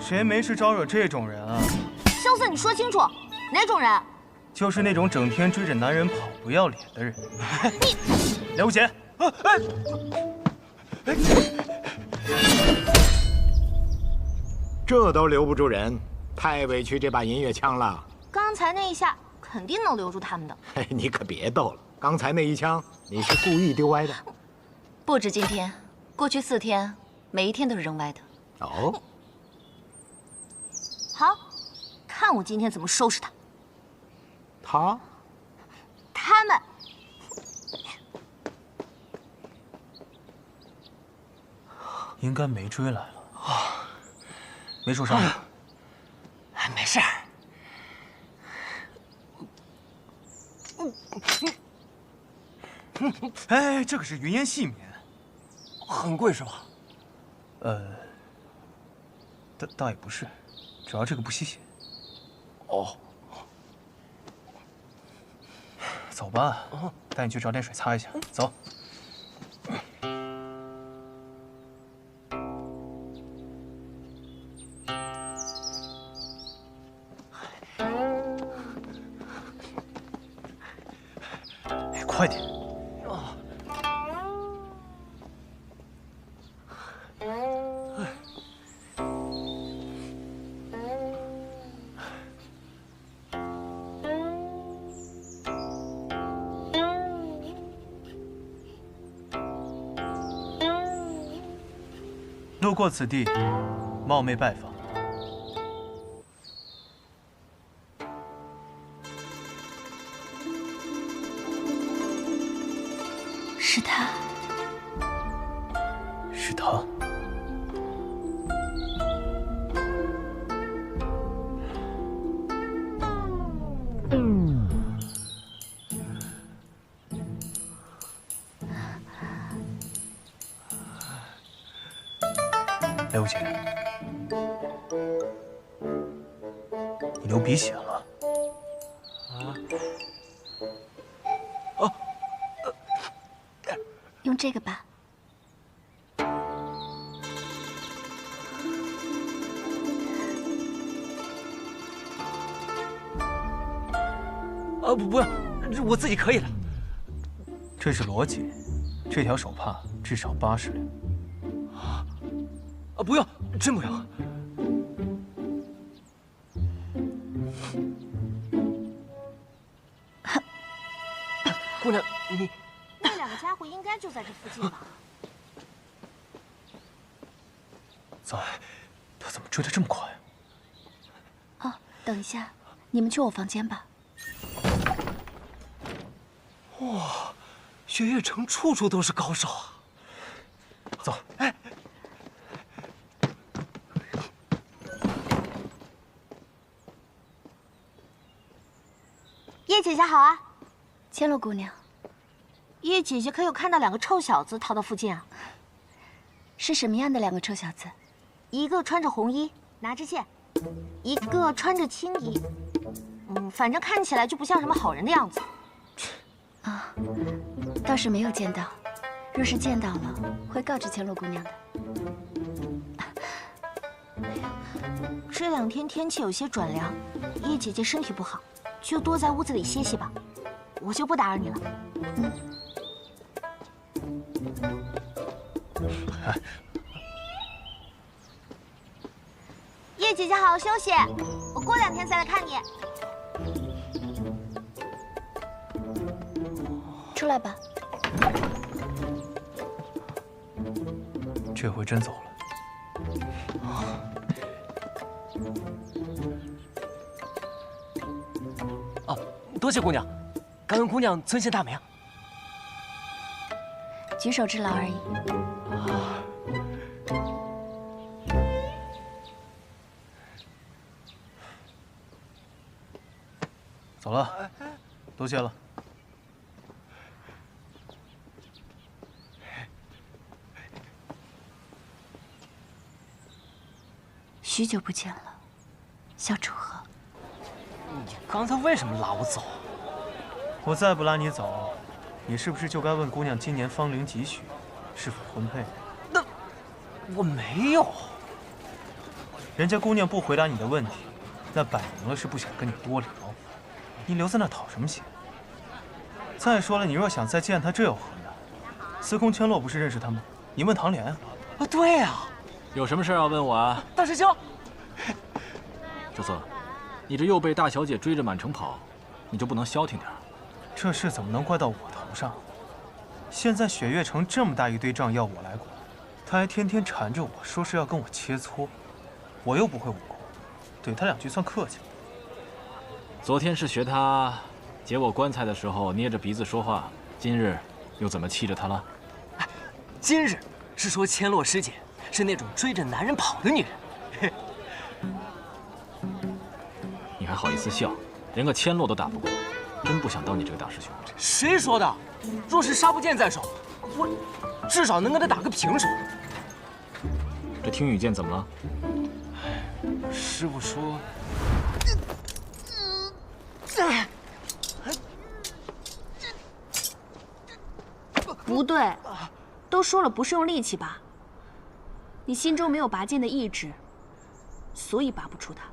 谁没事招惹这种人啊？萧瑟，你说清楚，哪种人？就是那种整天追着男人跑不要脸的人。你，雷无杰，这都留不住人，太委屈这把银月枪了。刚才那一下肯定能留住他们的。嘿，你可别逗了，刚才那一枪你是故意丢歪的。不止今天，过去4天，每一天都是扔歪的。哦，好，看我今天怎么收拾他。他们。应该没追来了啊，没受伤吧？没事儿。哎，这可是云烟细棉，很贵是吧？倒也不是，主要这个不吸血。哦，走吧，带你去找点水擦一下。走。快点！路过此地，冒昧拜访。是他。是他。雷无姐，你流鼻血了。用这个吧。不要，我自己可以了。这是罗姐，这条手帕至少80两。不用，真不用。姑娘，你那两个家伙应该就在这附近吧？糟，他怎么追得这么快啊？哦，等一下，你们去我房间吧。哇，雪月城处处都是高手啊！走。哎。叶姐姐好啊，千落姑娘。叶姐姐可有看到两个臭小子逃到附近啊？是什么样的两个臭小子？一个穿着红衣，拿着剑；一个穿着青衣。反正看起来就不像什么好人的样子。啊，倒是没有见到。若是见到了，会告知千落姑娘的。这2天天气有些转凉，叶姐姐身体不好，就多在屋子里歇息吧。我就不打扰你了。叶姐姐好好休息，我过2天再来看你。出来吧。这回真走了。多谢姑娘，感恩姑娘尊贤大名。举手之劳而已。走了，多谢了。许久不见了，小楚河。你刚才为什么拉我走？我再不拉你走，你是不是就该问姑娘今年芳龄几许，是否婚配？那我没有。人家姑娘不回答你的问题，那摆明了是不想跟你多聊。你留在那讨什么嫌？再说了，你若想再见她，这有何难？司空千落不是认识她吗？你问唐莲啊。对呀。有什么事要问我啊？大师兄。秋色，你这又被大小姐追着满城跑，你就不能消停点？这事怎么能怪到我头上？现在雪月城这么大一堆账要我来管，他还天天缠着我说是要跟我切磋，我又不会武功，怼他2句算客气。昨天是学他解我棺材的时候捏着鼻子说话，今日又怎么气着他了？今日是说千落师姐是那种追着男人跑的女人。你还好意思笑？连个千落都打不过，真不想当你这个大师兄。谁说的？若是杀不见在手，我至少能跟他打个平手。这听雨剑怎么了？师傅说，不对，都说了不是用力气拔。你心中没有拔剑的意志，所以拔不出它。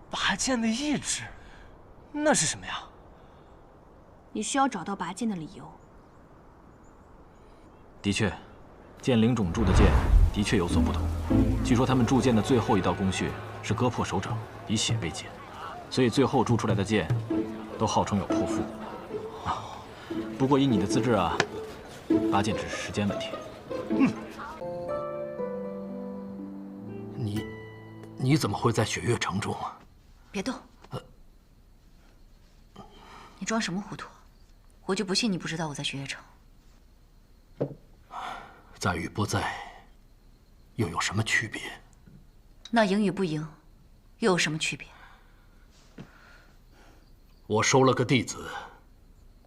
拔剑的意志，那是什么呀？你需要找到拔剑的理由。的确，剑灵种铸的剑的确有所不同。据说他们铸剑的最后一道工序是割破手掌，以血为剑，所以最后铸出来的剑都号称有破腹。不过以你的资质啊，拔剑只是时间问题。你怎么会在雪月城中啊？别动！你装什么糊涂？我就不信你不知道我在雪月城。在与不在，又有什么区别？那赢与不赢，又有什么区别？我收了个弟子，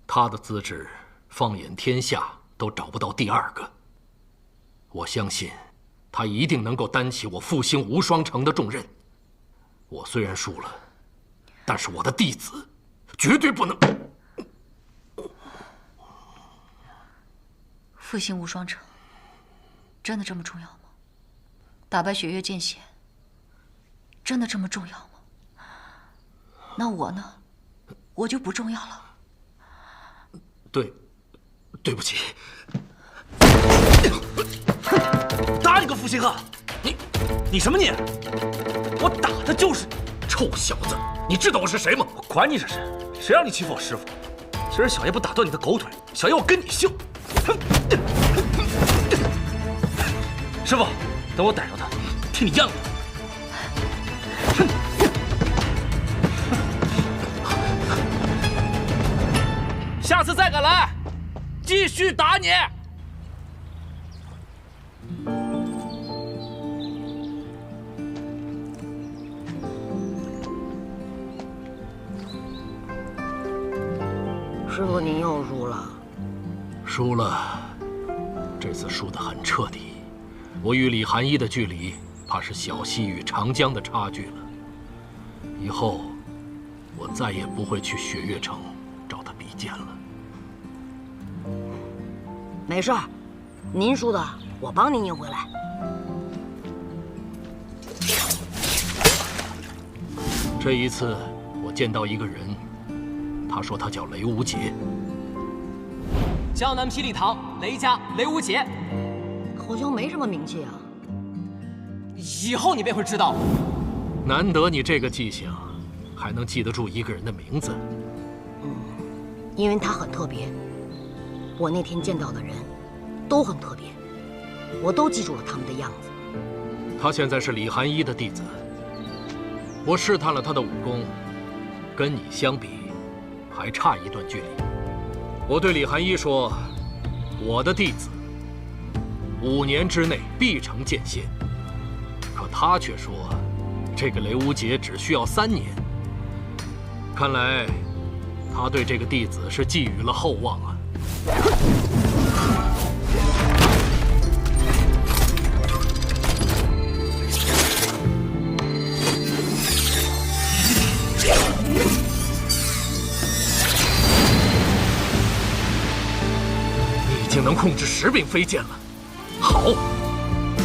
他的资质，放眼天下都找不到第二个。我相信，他一定能够担起我复兴无双城的重任。我虽然输了，但是我的弟子绝对不能。复兴无双城，真的这么重要吗？打败雪月剑仙，真的这么重要吗？那我呢？我就不重要了。对不起。打你个负心汉！你什么你？我打的就是你！臭小子，你知道我是谁吗？我管你是谁，谁让你欺负我师傅？今儿小爷不打断你的狗腿，小爷我跟你姓！师傅，等我逮着他，替你样他！下次再敢来，继续打你！师傅，您又输了。输了，这次输得很彻底。我与李寒一的距离，怕是小溪与长江的差距了。以后，我再也不会去雪月城找他比剑了。没事儿，您输的我帮您赢回来。这一次，我见到一个人，他说他叫雷无节。江南霹雳堂雷家雷无节，好像没什么名气啊。以后你便会知道了。难得你这个记性，还能记得住一个人的名字。因为他很特别。我那天见到的人，都很特别，我都记住了他们的样子。他现在是李寒一的弟子。我试探了他的武功，跟你相比，还差一段距离。我对李寒一说：“我的弟子5年之内必成剑仙。”可他却说：“这个雷无节只需要3年。”看来，他对这个弟子是寄予了厚望啊。你已经能控制10柄飞剑了，好。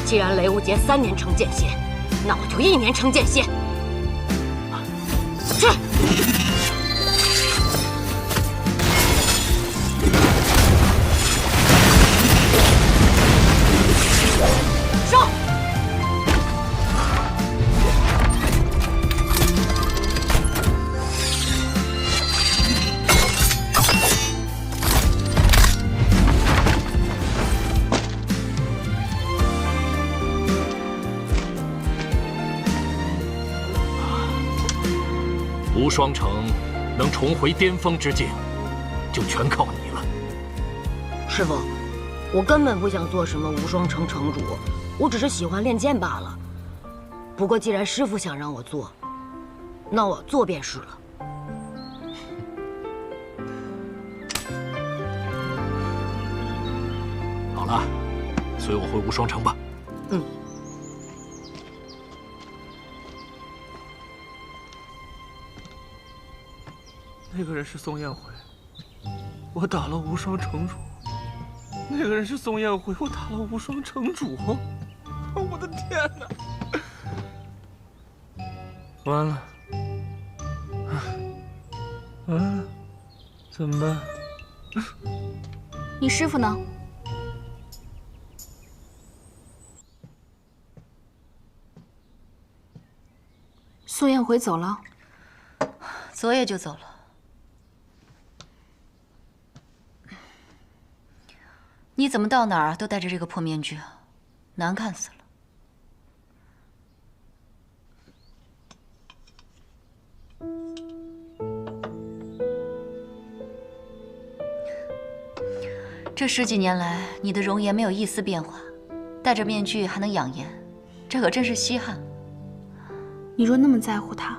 既然雷无节3年成剑仙，那我就1年成剑仙。去。上！无双城能重回巅峰之境，就全靠你了。师傅，我根本不想做什么无双城城主，我只是喜欢练剑罢了。不过既然师傅想让我做，那我做便是了。好了，随我回无双城吧。嗯。那个人是宋彦辉，我打了无双城主。那个人是宋彦辉，我打了无双城主。我的天哪！完了，完了，怎么办？你师傅呢？宋彦辉走了，昨夜就走了。你怎么到哪儿都戴着这个破面具啊？难看死了！这10几年来，你的容颜没有一丝变化，戴着面具还能养颜，这可真是稀罕。你若那么在乎他，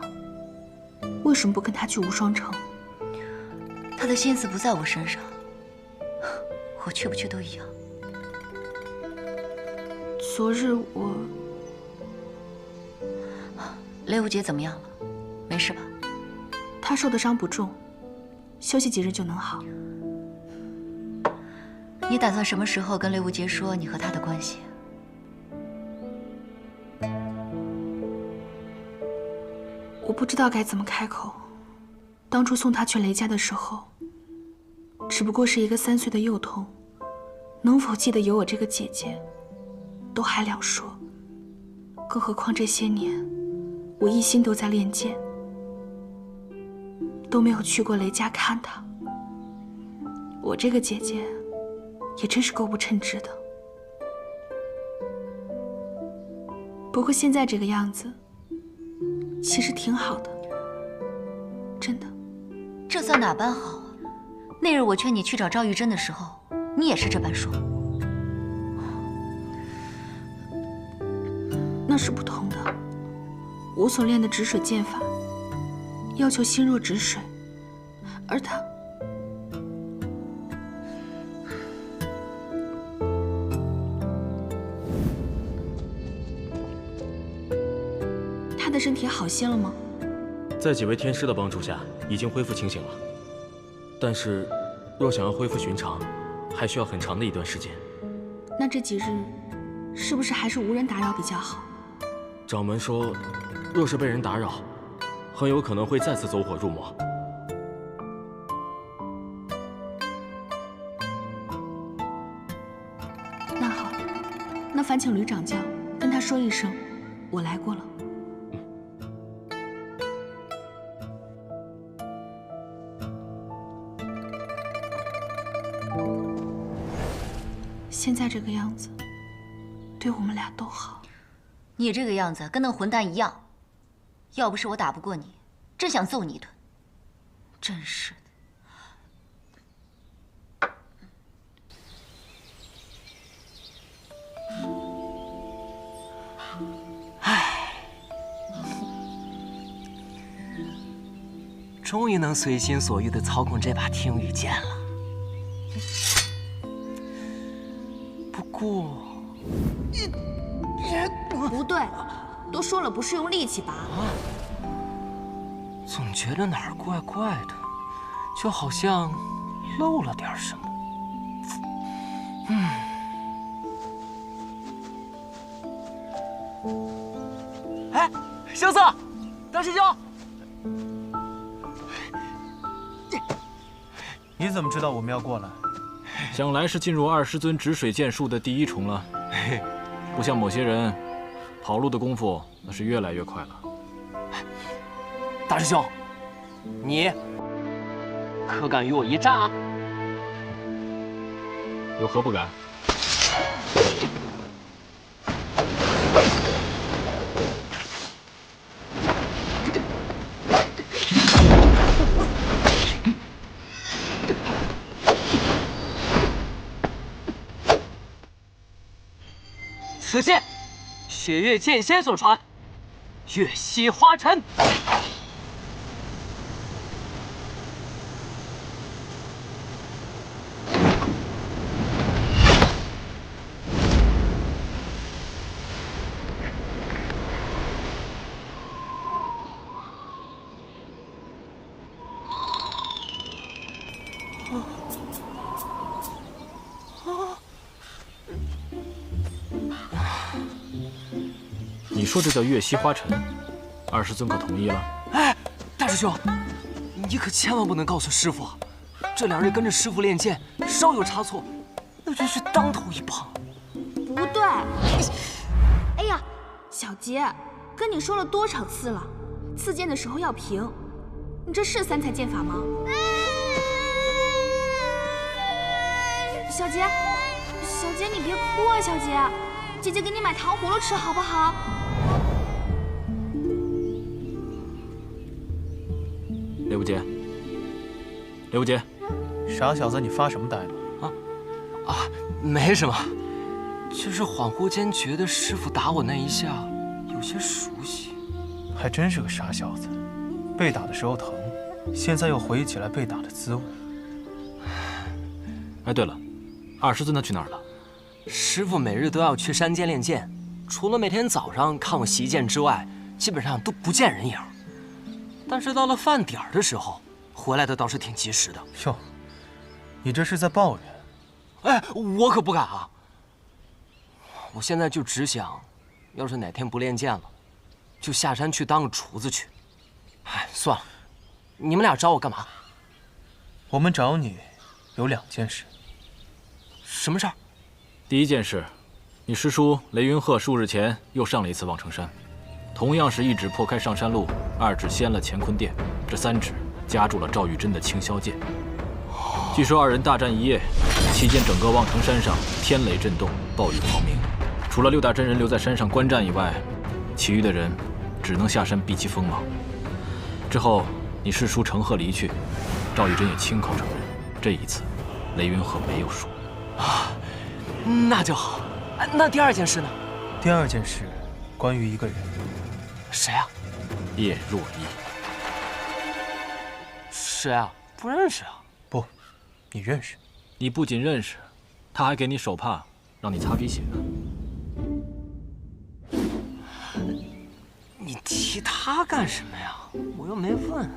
为什么不跟他去无双城？他的心思不在我身上，我去不去都一样。昨日我……雷无节怎么样了？没事吧？他受的伤不重，休息几日就能好。你打算什么时候跟雷无节说你和他的关系？我不知道该怎么开口。当初送他去雷家的时候，只不过是一个3岁的幼童，能否记得有我这个姐姐，都还两说。更何况这些年，我一心都在练剑，都没有去过雷家看他。我这个姐姐，也真是够不称职的。不过现在这个样子，其实挺好的，真的。这算哪般好啊？那日我劝你去找赵玉珍的时候，你也是这般说。那是不同的。我所练的止水剑法，要求心若止水，而他……他的身体好些了吗？在几位天师的帮助下，已经恢复清醒了。但是，若想要恢复寻常，还需要很长的一段时间。那这几日，是不是还是无人打扰比较好？掌门说，若是被人打扰，很有可能会再次走火入魔。那好，那烦请吕掌教跟他说一声，我来过了。现在这个样子，对我们俩都好。你这个样子跟那混蛋一样，要不是我打不过你，真想揍你一顿。真是的。唉，终于能随心所欲地操控这把听雨剑了。不过，不对，都说了不是用力气拔。总觉得哪儿怪怪的，就好像漏了点什么。哎，萧瑟，大师兄，你怎么知道我们要过来？想来是进入20尊止水剑术的第1重了。不像某些人，跑路的功夫那是越来越快了。大师兄，你可敢与我一战啊？有何不敢？此剑，雪月剑仙所传，月溪花尘。你说这叫月溪花尘，20尊可同意了？哎，大师兄，你可千万不能告诉师傅，这2日跟着师傅练剑，稍有差错，那真是当头一棒。不对，哎呀，小杰，跟你说了多少次了，刺剑的时候要平，你这是3才剑法吗？小杰，小杰，你别哭啊，小杰，姐姐给你买糖葫芦吃好不好？雷无节，雷无节，傻小子，你发什么呆了？啊，没什么，就是恍惚间觉得师傅打我那一下有些熟悉。还真是个傻小子，被打的时候疼，现在又回忆起来被打的滋味。哎，对了，20尊他去哪儿了？师傅每日都要去山间练剑，除了每天早上看我习剑之外，基本上都不见人影。但是到了饭点儿的时候，回来的倒是挺及时的。哟，你这是在抱怨？哎，我可不敢啊！我现在就只想，要是哪天不练剑了，就下山去当个厨子去。哎，算了，你们俩找我干嘛？我们找你有2件事。什么事儿？第一件事，你师叔雷云鹤数日前又上了一次望城山，同样是1指破开上山路，2指掀了乾坤殿，这3指夹住了赵玉珍的青霄剑。据说2人大战1夜，期间整个望城山上天雷震动，暴雨狂鸣。除了6大真人留在山上观战以外，其余的人只能下山避其锋芒。之后，你师叔乘鹤离去，赵玉珍也亲口承认，这一次，雷云鹤没有输。啊，那就好。那第2件事呢？第2件事，关于一个人。谁啊？叶若依。谁啊？不认识啊。不，你认识。你不仅认识，他还给你手帕，让你擦鼻血呢。你提他干什么呀？我又没问。